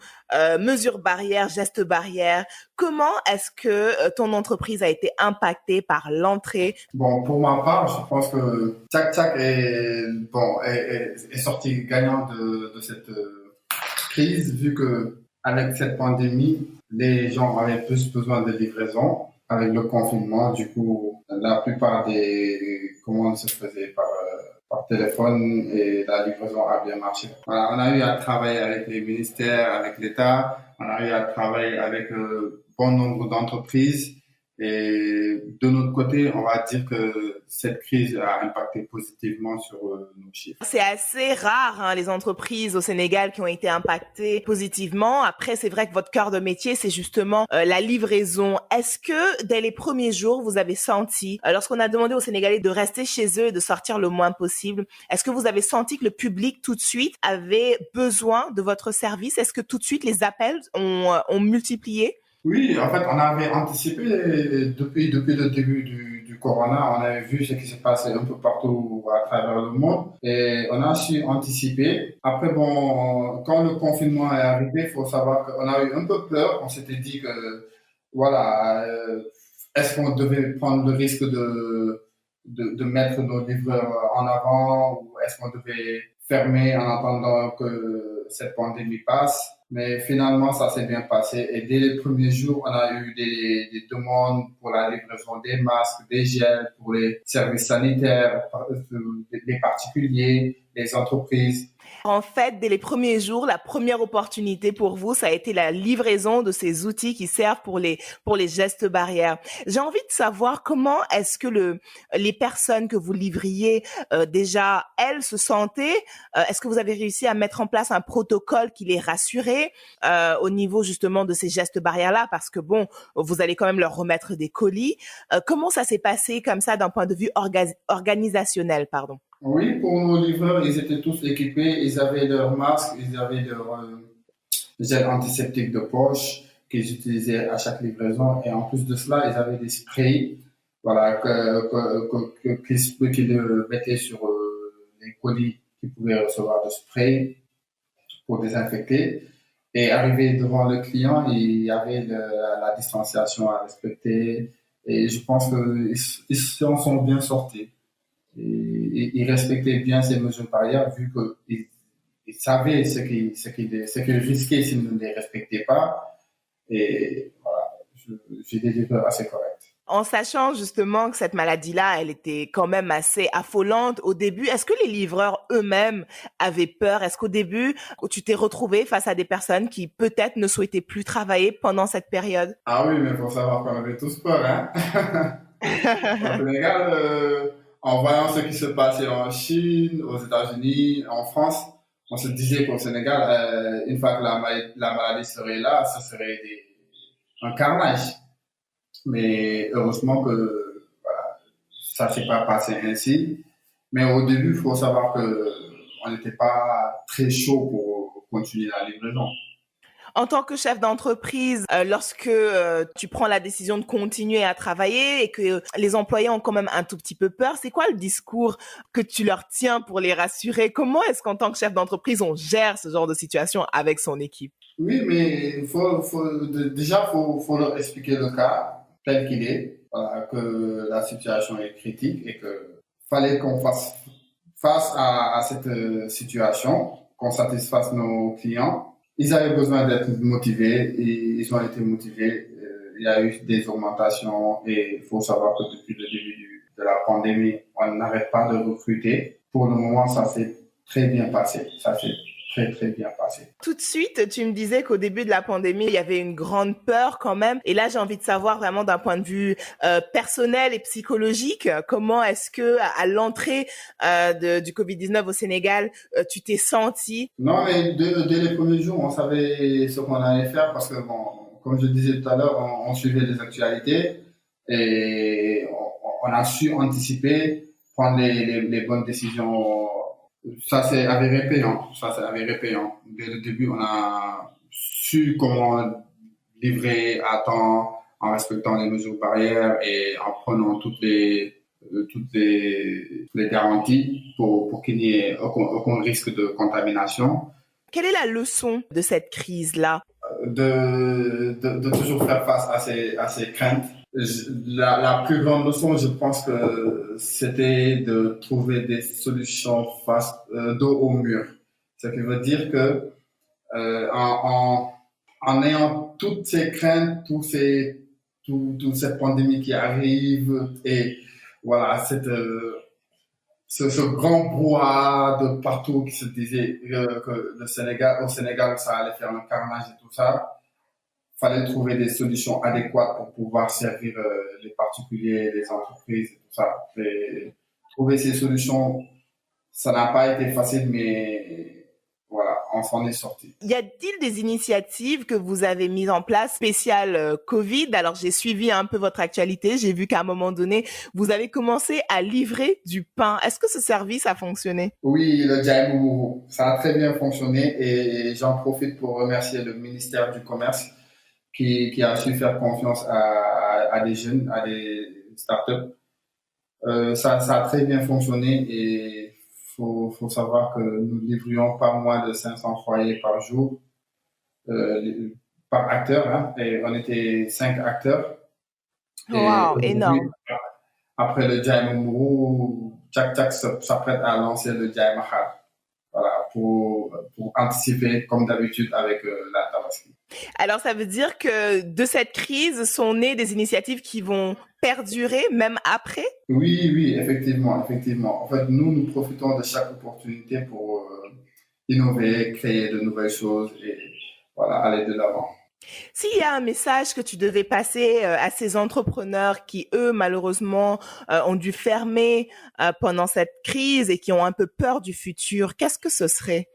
Speaker 1: mesures barrières, gestes barrières. Comment est-ce que ton entreprise a été impactée par l'entrée?
Speaker 4: Bon, pour ma part, je pense que Tchak Tchak est sorti gagnant de cette crise, vu que avec cette pandémie, les gens avaient plus besoin de livraison. Avec le confinement, du coup, la plupart des commandes se faisaient par téléphone et la livraison a bien marché. Voilà, on a eu à travailler avec les ministères, avec l'État, on a eu à travailler avec bon nombre d'entreprises. Et de notre côté, on va dire que cette crise a impacté positivement sur nos chiffres.
Speaker 1: C'est assez rare, les entreprises au Sénégal qui ont été impactées positivement. Après, c'est vrai que votre cœur de métier, c'est justement la livraison. Est-ce que dès les premiers jours, vous avez senti, lorsqu'on a demandé aux Sénégalais de rester chez eux et de sortir le moins possible, est-ce que vous avez senti que le public tout de suite avait besoin de votre service? Est-ce que tout de suite les appels ont multiplié?
Speaker 4: Oui, en fait, on avait anticipé depuis le début du corona, on avait vu ce qui se passait un peu partout à travers le monde et on a su anticiper. Après, bon, quand le confinement est arrivé, il faut savoir qu'on a eu un peu peur. On s'était dit que, voilà, est-ce qu'on devait prendre le risque de mettre nos livreurs en avant ou est-ce qu'on devait fermer en attendant que cette pandémie passe? Mais finalement, ça s'est bien passé. Et dès les premiers jours, on a eu des demandes pour la livraison des masques, des gels, pour les services sanitaires, les particuliers, les entreprises.
Speaker 1: En fait, dès les premiers jours, la première opportunité pour vous, ça a été la livraison de ces outils qui servent pour les gestes barrières. J'ai envie de savoir comment est-ce que les personnes que vous livriez déjà, elles se sentaient. Est-ce que vous avez réussi à mettre en place un protocole qui les rassurait au niveau justement de ces gestes barrières-là? Parce que bon, vous allez quand même leur remettre des colis. Comment ça s'est passé comme ça d'un point de vue organisationnel, pardon?
Speaker 4: Oui, pour nos livreurs, ils étaient tous équipés, ils avaient leurs masques, ils avaient leur gel antiseptique de poche qu'ils utilisaient à chaque livraison et en plus de cela, ils avaient des sprays, voilà, qu'ils mettaient sur les colis qu'ils pouvaient recevoir de spray pour désinfecter. Et arrivé devant le client, il y avait la distanciation à respecter et je pense qu'ils s'en sont bien sortis. Et ils respectaient bien ces mesures barrières vu qu'ils savaient ce qu'ils risquaient s'ils ne les respectaient pas. Et voilà, j'ai des livreurs assez corrects.
Speaker 1: En sachant justement que cette maladie-là, elle était quand même assez affolante au début, est-ce que les livreurs eux-mêmes avaient peur? Est-ce qu'au début, tu t'es retrouvé face à des personnes qui peut-être ne souhaitaient plus travailler pendant cette période?
Speaker 4: Ah oui, mais il faut savoir qu'on avait tous peur, hein. Au Sénégal, en voyant ce qui se passait en Chine, aux États-Unis, en France, on se disait qu'au Sénégal, une fois que la maladie serait là, ça serait un carnage. Mais heureusement que voilà, ça s'est pas passé ainsi. Mais au début, il faut savoir que on n'était pas très chaud pour continuer la livraison.
Speaker 1: En tant que chef d'entreprise, lorsque tu prends la décision de continuer à travailler et que les employés ont quand même un tout petit peu peur, c'est quoi le discours que tu leur tiens pour les rassurer? Comment est-ce qu'en tant que chef d'entreprise, on gère ce genre de situation avec son équipe?
Speaker 4: Oui, mais déjà, faut leur expliquer le cas tel qu'il est, voilà, que la situation est critique et que fallait qu'on fasse face à cette situation, qu'on satisfasse nos clients. Ils avaient besoin d'être motivés et ils ont été motivés. Il y a eu des augmentations et il faut savoir que depuis le début de la pandémie, on n'arrête pas de recruter. Pour le moment, ça s'est très bien passé. Ça s'est très, très bien passé.
Speaker 1: Tout de suite, tu me disais qu'au début de la pandémie, il y avait une grande peur quand même. Et là, j'ai envie de savoir vraiment d'un point de vue personnel et psychologique, comment est-ce que à l'entrée du Covid-19 au Sénégal, tu t'es senti?
Speaker 4: Non, mais dès les premiers jours, on savait ce qu'on allait faire parce que, bon, comme je disais tout à l'heure, on suivait les actualités et on a su anticiper, prendre les bonnes décisions. Ça s'est avéré payant. Ça s'est avéré payant. Dès le début, on a su comment livrer à temps en respectant les mesures barrières et en prenant toutes les garanties pour qu'il n'y ait aucun risque de contamination.
Speaker 1: Quelle est la leçon de cette crise-là?
Speaker 4: De toujours faire face à ces craintes. La plus grande leçon, je pense que c'était de trouver des solutions face dos au mur. Ce qui veut dire que en ayant toutes ces craintes, toute cette pandémie qui arrive et voilà ce grand brouhaha de partout qui se disait que au Sénégal, ça allait faire un carnage et tout ça. Fallait trouver des solutions adéquates pour pouvoir servir les particuliers, les entreprises et tout ça. Et trouver ces solutions, ça n'a pas été facile, mais voilà, on s'en est sorti.
Speaker 1: Y a-t-il des initiatives que vous avez mises en place spéciales Covid? Alors, j'ai suivi un peu votre actualité. J'ai vu qu'à un moment donné, vous avez commencé à livrer du pain. Est-ce que ce service a fonctionné?
Speaker 4: Oui, le Jaimou, ça a très bien fonctionné et j'en profite pour remercier le ministère du Commerce qui a su faire confiance à des jeunes, à des startups. Ça a très bien fonctionné et faut savoir que nous livrions pas moins de 500 foyers par jour, par acteur, hein, et on était 5 acteurs.
Speaker 1: Wow, énorme.
Speaker 4: Après le Jai Mumuru, Tchak s'apprête à lancer le Jai Mahar. Voilà, pour anticiper comme d'habitude avec la Tabaski.
Speaker 1: Alors, ça veut dire que de cette crise sont nées des initiatives qui vont perdurer même après?
Speaker 4: Oui, effectivement. En fait, nous profitons de chaque opportunité pour innover, créer de nouvelles choses et voilà, aller de l'avant.
Speaker 1: S'il y a un message que tu devais passer à ces entrepreneurs qui, eux, malheureusement, ont dû fermer pendant cette crise et qui ont un peu peur du futur, qu'est-ce que ce serait?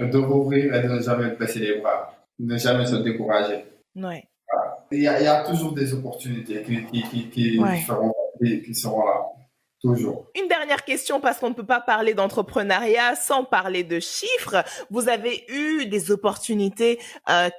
Speaker 4: De rouvrir et de ne jamais baisser les bras, ne jamais se décourager.
Speaker 1: Ouais.
Speaker 4: Voilà. Il y a toujours des opportunités qui seront là. Toujours.
Speaker 1: Une dernière question, parce qu'on ne peut pas parler d'entrepreneuriat sans parler de chiffres. Vous avez eu des opportunités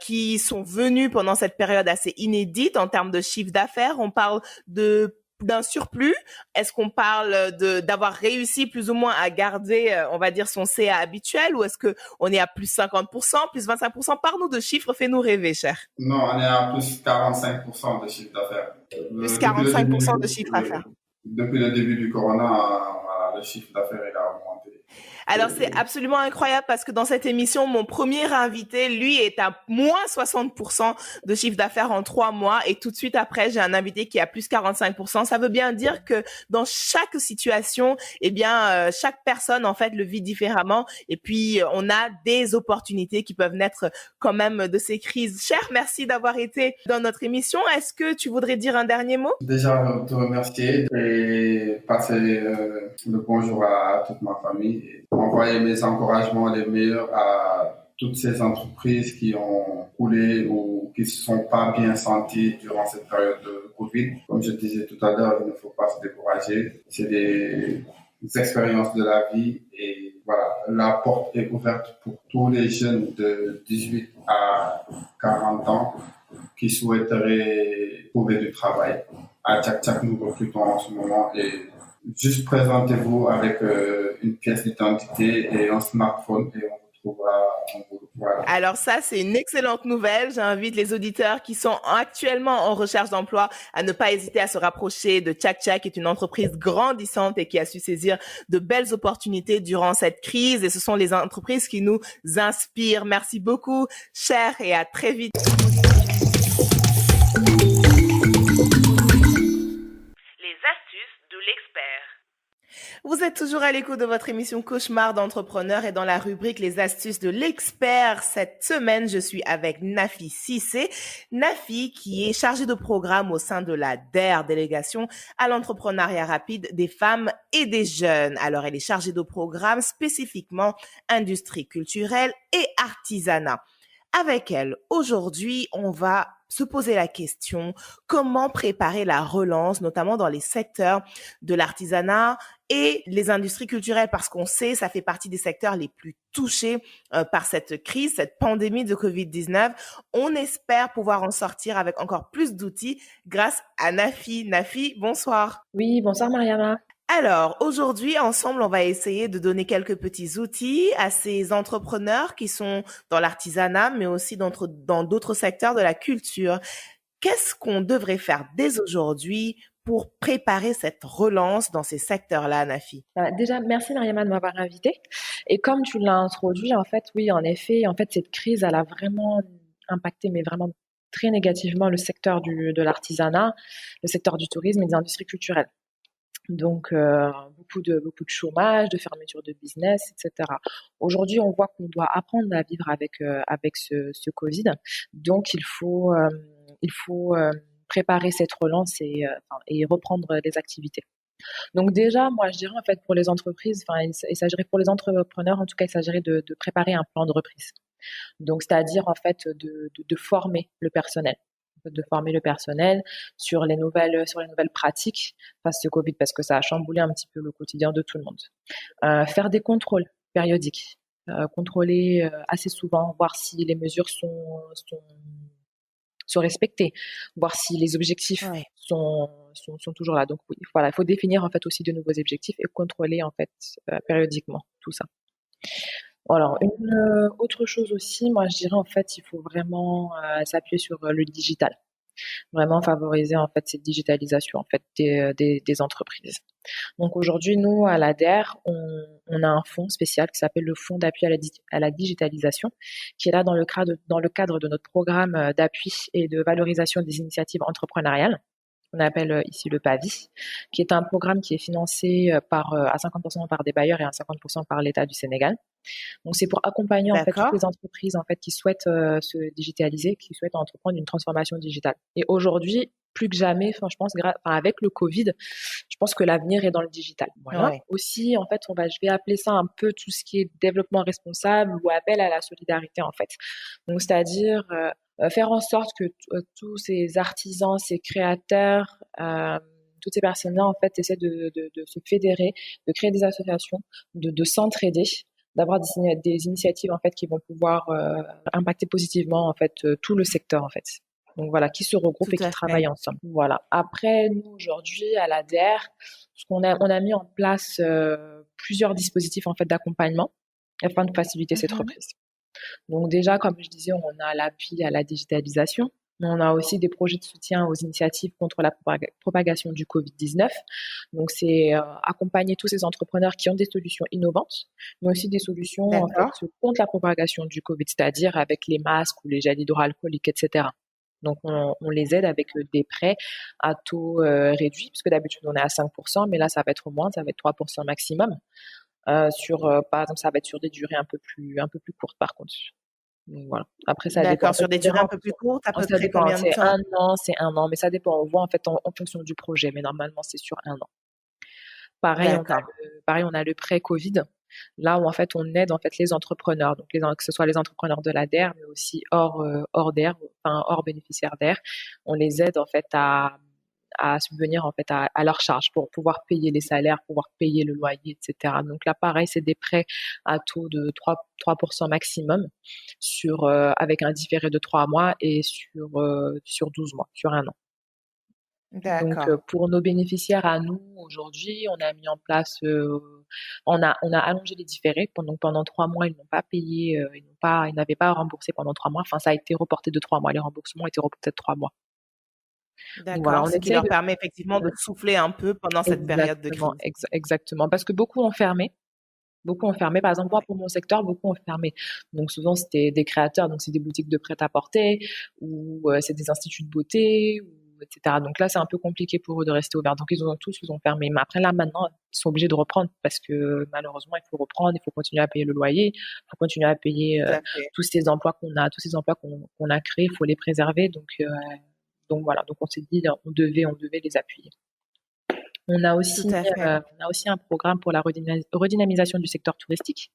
Speaker 1: qui sont venues pendant cette période assez inédite en termes de chiffre d'affaires. On parle d'un surplus. Est-ce qu'on parle d'avoir réussi plus ou moins à garder, on va dire, son CA habituel, ou est-ce que on est à plus 50%, plus 25%? Parle-nous de chiffres, fais-nous rêver, cher.
Speaker 4: Non, on est à plus 45% de chiffre d'affaires.
Speaker 1: Plus 45% de chiffre d'affaires.
Speaker 4: Depuis le début du corona, le chiffre d'affaires a augmenté.
Speaker 1: Alors, c'est absolument incroyable parce que dans cette émission, mon premier invité, lui, est à moins 60% de chiffre d'affaires en 3 mois. Et tout de suite après, j'ai un invité qui est à plus 45%. Ça veut bien dire que dans chaque situation, eh bien, chaque personne, en fait, le vit différemment. Et puis, on a des opportunités qui peuvent naître quand même de ces crises. Cher, merci d'avoir été dans notre émission. Est-ce que tu voudrais dire un dernier mot?
Speaker 4: Déjà, te remercier et passer le bonjour à toute ma famille. envoyer mes encouragements les meilleurs à toutes ces entreprises qui ont coulé ou qui se sont pas bien senties durant cette période de Covid. Comme je disais tout à l'heure, il ne faut pas se décourager. C'est des expériences de la vie et voilà, la porte est ouverte pour tous les jeunes de 18 à 40 ans qui souhaiteraient trouver du travail. À Tchak Tchak, nous recrutons en ce moment et juste présentez-vous avec une pièce d'identité et un smartphone et on vous trouvera. Voilà.
Speaker 1: Alors ça, c'est une excellente nouvelle. J'invite les auditeurs qui sont actuellement en recherche d'emploi à ne pas hésiter à se rapprocher de Tchak Tchak, qui est une entreprise grandissante et qui a su saisir de belles opportunités durant cette crise. Et ce sont les entreprises qui nous inspirent. Merci beaucoup, cher, et à très vite. Les astuces de l'expert. Vous êtes toujours à l'écoute de votre émission Cauchemar d'entrepreneurs et dans la rubrique Les astuces de l'expert. Cette semaine, je suis avec Nafi Cissé. Nafi, qui est chargée de programme au sein de la DER, délégation à l'entrepreneuriat rapide des femmes et des jeunes. Alors, elle est chargée de programme spécifiquement industrie culturelle et artisanat. Avec elle, aujourd'hui, on va se poser la question, comment préparer la relance, notamment dans les secteurs de l'artisanat et les industries culturelles, parce qu'on sait, ça fait partie des secteurs les plus touchés par cette crise, cette pandémie de Covid-19. On espère pouvoir en sortir avec encore plus d'outils grâce à Nafi. Nafi, bonsoir.
Speaker 5: Oui, bonsoir Mariama.
Speaker 1: Alors, aujourd'hui, ensemble, on va essayer de donner quelques petits outils à ces entrepreneurs qui sont dans l'artisanat, mais aussi dans d'autres secteurs de la culture. Qu'est-ce qu'on devrait faire dès aujourd'hui pour préparer cette relance dans ces secteurs-là, Nafi?
Speaker 5: Déjà, merci Mariama de m'avoir invitée. Et comme tu l'as introduit, en fait, oui, en effet, cette crise, elle a vraiment impacté, mais vraiment très négativement, le secteur de l'artisanat, le secteur du tourisme et des industries culturelles. Donc, beaucoup de chômage, de fermeture de business, etc. Aujourd'hui, on voit qu'on doit apprendre à vivre avec ce Covid. Donc, il faut préparer cette relance et reprendre les activités. Donc déjà, moi, je dirais en fait pour les entreprises, il s'agirait pour les entrepreneurs, en tout cas, il s'agirait de préparer un plan de reprise. Donc, c'est-à-dire en fait de former le personnel. De former le personnel sur les nouvelles pratiques face au Covid, parce que ça a chamboulé un petit peu le quotidien de tout le monde. Faire des contrôles périodiques, contrôler assez souvent, voir si les mesures sont respectées, voir si les objectifs sont toujours là. Donc oui, voilà, il faut définir en fait aussi de nouveaux objectifs et contrôler en fait périodiquement tout ça. Alors, une autre chose aussi, moi je dirais en fait, il faut vraiment s'appuyer sur le digital, vraiment favoriser en fait cette digitalisation en fait des entreprises. Donc aujourd'hui, nous à la DER, on a un fonds spécial qui s'appelle le Fonds d'appui à la digitalisation, qui est là dans le cadre de notre programme d'appui et de valorisation des initiatives entrepreneuriales. On appelle ici le PAVI, qui est un programme qui est financé à 50% par des bailleurs et à 50% par l'État du Sénégal. Donc c'est pour accompagner en fait toutes les entreprises en fait qui souhaitent se digitaliser, qui souhaitent entreprendre une transformation digitale. Et aujourd'hui, plus que jamais, je pense, avec le Covid, je pense que l'avenir est dans le digital. Voilà. Ouais. Aussi, en fait, je vais appeler ça un peu tout ce qui est développement responsable ou appel à la solidarité en fait. Donc c'est-à-dire faire en sorte que tous ces artisans, ces créateurs, toutes ces personnes-là, en fait, essaient de se fédérer, de créer des associations, de s'entraider, d'avoir des initiatives, en fait, qui vont pouvoir impacter positivement, en fait, tout le secteur, en fait. Donc voilà, qui se regroupent et qui travaillent ensemble. Voilà. Après, nous, aujourd'hui, à la DER, on a mis en place plusieurs dispositifs, en fait, d'accompagnement afin de faciliter cette reprise. Donc déjà, comme je disais, on a l'appui à la digitalisation, mais on a aussi des projets de soutien aux initiatives contre la propagation du Covid-19. Donc c'est accompagner tous ces entrepreneurs qui ont des solutions innovantes, mais aussi des solutions en fait, contre la propagation du Covid, c'est-à-dire avec les masques ou les gels hydroalcooliques, etc. Donc on les aide avec des prêts à taux réduit, parce que d'habitude on est à 5%, mais là ça va être moins, ça va être 3% maximum. Par exemple, ça va être sur des durées un peu plus courtes par contre. Donc, voilà. Après, ça dépend.
Speaker 1: Sur des durées un peu plus courtes, à peu près combien de temps?
Speaker 5: C'est un an, mais ça dépend. On voit en fait en fonction du projet, mais normalement c'est sur un an. Pareil, on a le prêt Covid. là où en fait on aide en fait les entrepreneurs, donc que ce soit les entrepreneurs de la DER, mais aussi hors DER, enfin hors bénéficiaires DER, on les aide en fait à subvenir en fait à leurs charges pour pouvoir payer les salaires, pouvoir payer le loyer, etc. Donc là, pareil, c'est des prêts à taux de 3% maximum avec un différé de 3 mois et sur 12 mois, sur un an. Donc,
Speaker 1: D'accord.
Speaker 5: pour nos bénéficiaires à nous, aujourd'hui, on a mis en place, on a allongé les différés. Pendant 3 mois, ils n'ont pas payé, ils n'avaient pas remboursé pendant 3 mois. Enfin, ça a été reporté de 3 mois. Les remboursements ont été reportés de 3 mois. Donc voilà,
Speaker 1: D'accord.
Speaker 5: on
Speaker 1: Ce qui
Speaker 5: essaye
Speaker 1: leur
Speaker 5: de
Speaker 1: permet effectivement de souffler un peu pendant cette période de
Speaker 5: exactement,
Speaker 1: crise.
Speaker 5: exactement, parce que beaucoup ont fermé. Beaucoup ont fermé. Par exemple, moi,
Speaker 1: Ouais.
Speaker 5: pour mon secteur, beaucoup ont fermé. Donc, souvent, c'était des créateurs. Donc, c'est des boutiques de prêt-à-porter ou c'est des instituts de beauté, etc. Donc là, c'est un peu compliqué pour eux de rester ouverts. Donc, ils ont fermé. Mais après, là, maintenant, ils sont obligés de reprendre parce que malheureusement, il faut reprendre. Il faut continuer à payer le loyer. Il faut continuer à payer
Speaker 1: Tout à fait.
Speaker 5: tous ces emplois qu'on a créés. Il faut les préserver. Donc voilà. Donc, on s'est dit, on devait les appuyer. On a
Speaker 1: Tout
Speaker 5: aussi,
Speaker 1: à fait.
Speaker 5: on a aussi un programme pour la redynamisation du secteur touristique.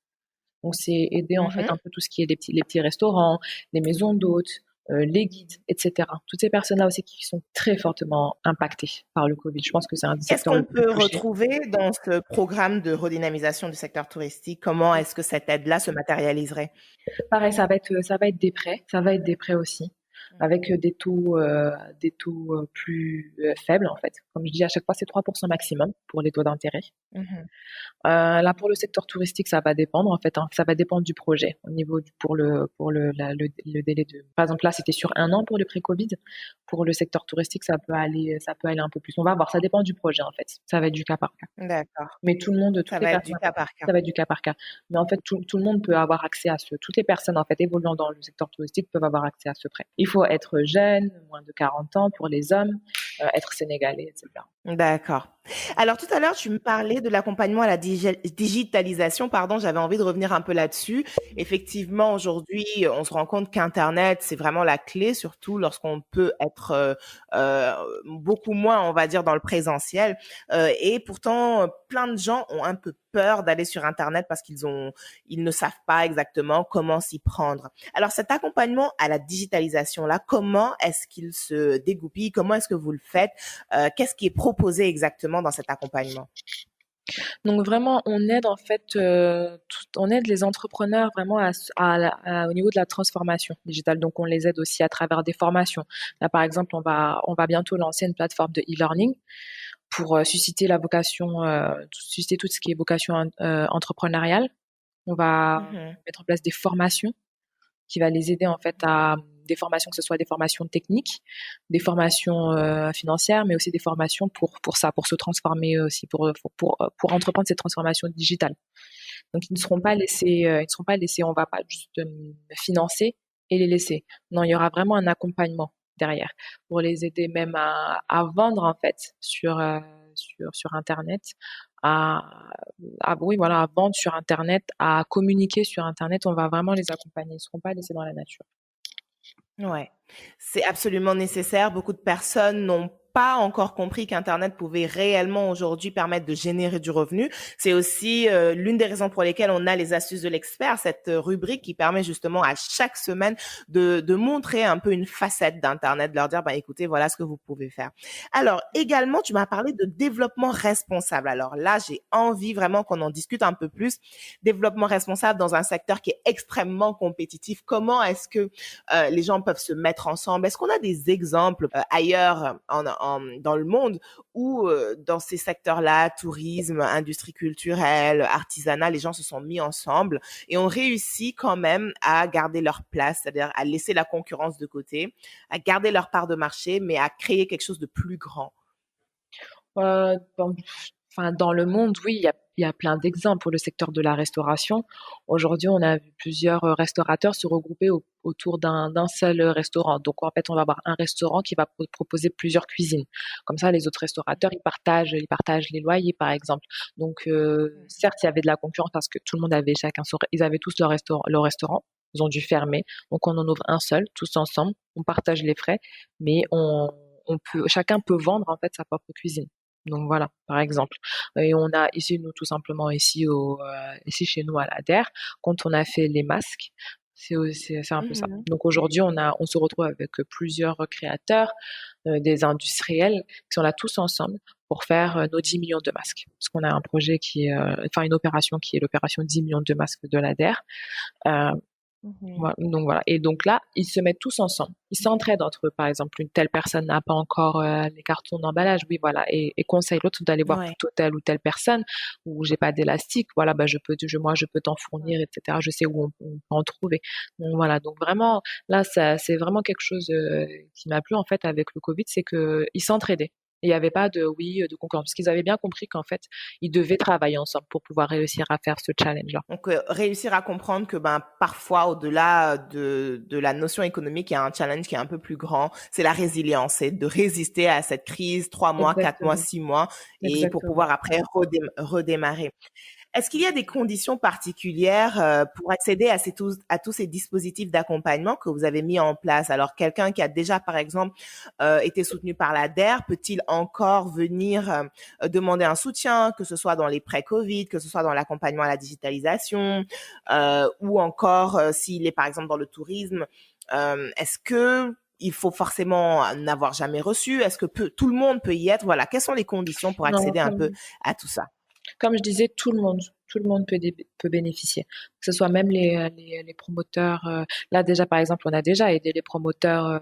Speaker 5: Donc, c'est aider en fait
Speaker 1: Mhm.
Speaker 5: un peu tout ce qui est les petits restaurants, les maisons d'hôtes, les guides, etc. Toutes ces personnes-là aussi qui sont très fortement impactées par le Covid. Je pense que c'est un des
Speaker 1: Qu'est-ce
Speaker 5: secteurs le
Speaker 1: qu'on
Speaker 5: plus
Speaker 1: peut
Speaker 5: touché.
Speaker 1: retrouver dans ce programme de redynamisation du secteur touristique? Comment est-ce que cette aide-là se matérialiserait?
Speaker 5: Pareil, ça va être des prêts, ça va être des prêts aussi, avec des taux plus faibles en fait. Comme je dis à chaque fois, c'est 3% maximum pour les taux d'intérêt.
Speaker 1: Mhm.
Speaker 5: Là, pour le secteur touristique, ça va dépendre en fait, hein. Ça va dépendre du projet. Au niveau pour le délai de, par exemple là, c'était sur un an pour le pré-Covid. Pour le secteur touristique, ça peut aller un peu plus. On va voir. Ça dépend du projet en fait. Ça va être du cas par cas.
Speaker 1: D'accord.
Speaker 5: Mais tout le monde,
Speaker 1: Ça
Speaker 5: toutes les
Speaker 1: va être du
Speaker 5: personnes,
Speaker 1: cas par cas.
Speaker 5: ça va être du cas par cas. Mais en fait, tout le monde peut avoir accès à toutes les personnes en fait évoluant dans le secteur touristique peuvent avoir accès à ce prêt. Il faut être jeune, moins de 40 ans pour les hommes, être sénégalais, etc.
Speaker 1: D'accord. Alors tout à l'heure, tu me parlais de l'accompagnement à la digitalisation, pardon, j'avais envie de revenir un peu là-dessus. Effectivement, aujourd'hui, on se rend compte qu'Internet, c'est vraiment la clé, surtout lorsqu'on peut être beaucoup moins, on va dire, dans le présentiel. Et pourtant, plein de gens ont un peu peur d'aller sur Internet parce ils ne savent pas exactement comment s'y prendre. Alors cet accompagnement à la digitalisation là, comment est-ce qu'il se dégoupille? Comment est-ce que vous le faites? Qu'est-ce qui est proposé exactement dans cet accompagnement?
Speaker 5: Donc vraiment, on aide en fait, on aide les entrepreneurs vraiment au niveau de la transformation digitale. Donc on les aide aussi à travers des formations. Là, par exemple, on va bientôt lancer une plateforme de e-learning pour susciter la vocation, susciter tout ce qui est vocation entrepreneuriale. On va
Speaker 1: Mhm.
Speaker 5: mettre en place des formations qui va les aider en fait à des formations, que ce soit des formations techniques, des formations financières, mais aussi des formations pour ça, pour se transformer aussi, pour entreprendre cette transformation digitale. Donc ils ne seront pas laissés, on va pas juste financer et les laisser. Non, il y aura vraiment un accompagnement derrière pour les aider même à vendre en fait sur Internet, à, oui, voilà, à vendre sur Internet, à communiquer sur Internet. On va vraiment les accompagner. Ils ne seront pas laissés dans la nature.
Speaker 1: Ouais, c'est absolument nécessaire. Beaucoup de personnes n'ont pas encore compris qu'Internet pouvait réellement aujourd'hui permettre de générer du revenu. C'est aussi l'une des raisons pour lesquelles on a les astuces de l'expert, cette rubrique qui permet justement à chaque semaine de montrer un peu une facette d'Internet, de leur dire, bah, écoutez, voilà ce que vous pouvez faire. Alors, également, tu m'as parlé de développement responsable. Alors là, j'ai envie vraiment qu'on en discute un peu plus. Développement responsable dans un secteur qui est extrêmement compétitif. Comment est-ce que les gens peuvent se mettre ensemble? Est-ce qu'on a des exemples ailleurs dans le monde où dans ces secteurs-là, tourisme, industrie culturelle, artisanat, les gens se sont mis ensemble et ont réussi quand même à garder leur place, c'est-à-dire à laisser la concurrence de côté, à garder leur part de marché, mais à créer quelque chose de plus grand?
Speaker 5: Dans le monde, oui, il y a plein d'exemples pour le secteur de la restauration. Aujourd'hui, on a vu plusieurs restaurateurs se regrouper autour d'un seul restaurant. Donc, en fait, on va avoir un restaurant qui va proposer plusieurs cuisines. Comme ça, les autres restaurateurs, ils partagent les loyers, par exemple. Donc, certes, il y avait de la concurrence parce que tout le monde avait ils avaient tous leur restaurant. Ils ont dû fermer. Donc, on en ouvre un seul, tous ensemble. On partage les frais, mais chacun peut vendre, en fait, sa propre cuisine. Donc voilà, par exemple. Et on a ici, nous, tout simplement, ici chez nous à la DER, quand on a fait les masques, c'est un peu ça.
Speaker 1: Mhm.
Speaker 5: Donc aujourd'hui, on se retrouve avec plusieurs créateurs, des industriels qui sont là tous ensemble pour faire nos 10 millions de masques. Parce qu'on a un projet une opération qui est l'opération 10 millions de masques de la DER.
Speaker 1: Mhm.
Speaker 5: Donc voilà. Et donc là, ils se mettent tous ensemble. Ils s'entraident entre eux. Par exemple, une telle personne n'a pas encore les cartons d'emballage. Oui, voilà. Et conseille l'autre d'aller voir
Speaker 1: Ouais.
Speaker 5: plutôt telle ou telle personne où j'ai pas d'élastique. Voilà, bah, je peux t'en fournir, etc. Je sais où on peut en trouver. Donc voilà. Donc vraiment, là, c'est vraiment quelque chose qui m'a plu, en fait, avec le Covid, c'est que ils s'entraidaient. Il n'y avait pas de concurrence. Parce qu'ils avaient bien compris qu'en fait, ils devaient travailler ensemble pour pouvoir réussir à faire ce challenge-là.
Speaker 1: Donc, réussir à comprendre que parfois, au-delà de la notion économique, il y a un challenge qui est un peu plus grand. C'est la résilience, c'est de résister à cette crise 3 mois, 4 mois,
Speaker 5: Exactement.
Speaker 1: 6 mois, et pour
Speaker 5: Exactement.
Speaker 1: pouvoir après redémarrer. Est-ce qu'il y a des conditions particulières pour accéder à tous ces dispositifs d'accompagnement que vous avez mis en place? Alors, quelqu'un qui a déjà, par exemple, été soutenu par la DER, peut-il encore venir demander un soutien, que ce soit dans les pré-Covid, que ce soit dans l'accompagnement à la digitalisation, ou encore s'il est, par exemple, dans le tourisme, est-ce que il faut forcément n'avoir jamais reçu? Est-ce que tout le monde peut y être? Voilà, quelles sont les conditions pour
Speaker 5: Non,
Speaker 1: accéder un peu à tout ça?
Speaker 5: comme je disais, tout le monde peut bénéficier. Que ce soit même les promoteurs. Là, déjà, par exemple, on a déjà aidé les promoteurs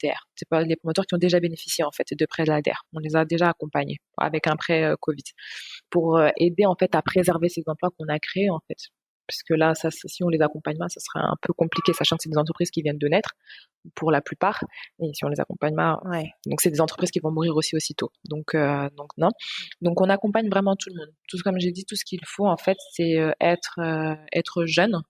Speaker 5: DER. C'est pas les promoteurs qui ont déjà bénéficié, en fait, de prêts de la DER. On les a déjà accompagnés avec un prêt Covid pour aider, en fait, à préserver ces emplois qu'on a créés, en fait. Parce que là, si on les accompagne pas, ça serait un peu compliqué, sachant que c'est des entreprises qui viennent de naître, pour la plupart. Et si on les accompagne pas,
Speaker 1: Ouais.
Speaker 5: donc c'est des entreprises qui vont mourir aussi aussitôt. Donc non. Donc on accompagne vraiment tout le monde. Comme j'ai dit, tout ce qu'il faut, en fait, c'est être jeune.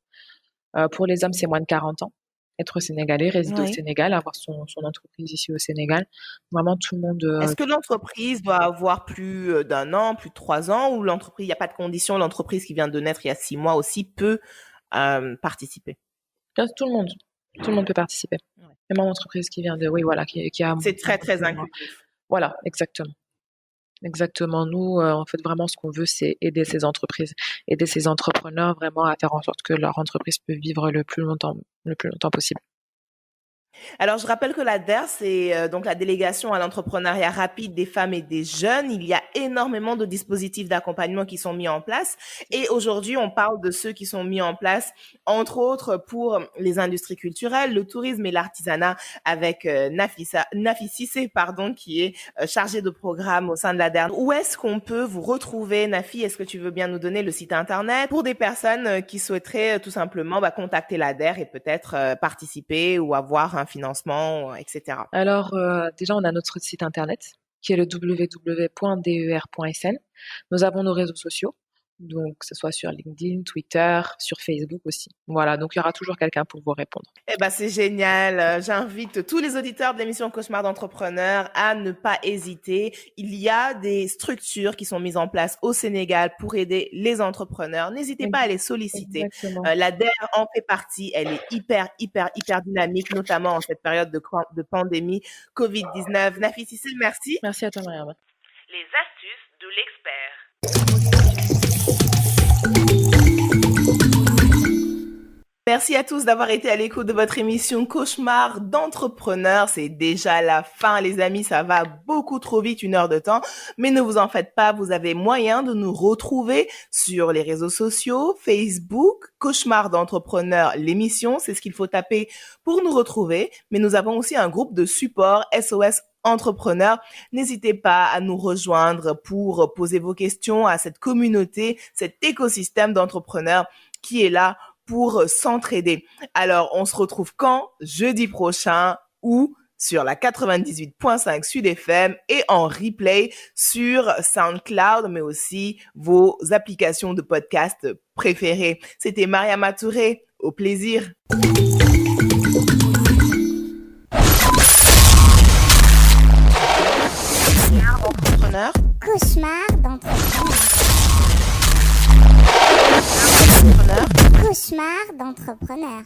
Speaker 5: Pour les hommes, c'est moins de 40 ans. Être sénégalais, résider au
Speaker 1: Oui.
Speaker 5: Sénégal, avoir son entreprise ici au Sénégal. Vraiment, tout le monde.
Speaker 1: Est-ce que l'entreprise doit avoir plus d'un an, plus de 3 ans, ou l'entreprise, il n'y a pas de condition, l'entreprise qui vient de naître il y a 6 mois aussi peut participer?
Speaker 5: Tout le monde peut participer.
Speaker 1: Ouais.
Speaker 5: Même en entreprise qui vient de, oui, voilà, qui a.
Speaker 1: C'est très, très inclusif.
Speaker 5: Voilà, exactement. Exactement. Nous, en fait, vraiment, ce qu'on veut, c'est aider ces entreprises, aider ces entrepreneurs vraiment à faire en sorte que leur entreprise peut vivre le plus longtemps possible.
Speaker 1: Alors, je rappelle que la DER, c'est donc la délégation à l'entrepreneuriat rapide des femmes et des jeunes. Il y a énormément de dispositifs d'accompagnement qui sont mis en place. Et aujourd'hui, on parle de ceux qui sont mis en place, entre autres, pour les industries culturelles, le tourisme et l'artisanat, avec Nafi Cissé, qui est chargée de programme au sein de la DER. Où est-ce qu'on peut vous retrouver, Nafi? Est-ce que tu veux bien nous donner le site internet pour des personnes qui souhaiteraient tout simplement contacter la DER et peut-être participer ou avoir un financement, etc.
Speaker 5: Alors, déjà, on a notre site internet qui est le www.der.sn. Nous avons nos réseaux sociaux, donc que ce soit sur LinkedIn, Twitter, sur Facebook aussi. Voilà, donc il y aura toujours quelqu'un pour vous répondre.
Speaker 1: Eh ben, c'est génial. J'invite tous les auditeurs de l'émission Cauchemar d'entrepreneurs à ne pas hésiter. Il y a des structures qui sont mises en place au Sénégal pour aider les entrepreneurs. N'hésitez pas à les solliciter.
Speaker 5: Exactement.
Speaker 1: La DER en fait partie. Elle est hyper dynamique, notamment en cette période de pandémie Covid-19. Nafi Cissé, merci.
Speaker 5: Merci à toi, Mariam.
Speaker 1: Les astuces de l'expert. Merci à tous d'avoir été à l'écoute de votre émission Cauchemar d'entrepreneurs. C'est déjà la fin, les amis. Ça va beaucoup trop vite, 1 heure de temps. Mais ne vous en faites pas. Vous avez moyen de nous retrouver sur les réseaux sociaux, Facebook, Cauchemar d'entrepreneurs, l'émission. C'est ce qu'il faut taper pour nous retrouver. Mais nous avons aussi un groupe de support SOS entrepreneurs. N'hésitez pas à nous rejoindre pour poser vos questions à cette communauté, cet écosystème d'entrepreneurs qui est là pour s'entraider. Alors, on se retrouve quand? Jeudi prochain ou sur la 98.5 Sud FM et en replay sur SoundCloud, mais aussi vos applications de podcast préférées. C'était Mariama Touré. Au plaisir.
Speaker 6: Cauchemar d'entrepreneur. Cauchemar d'entrepreneur.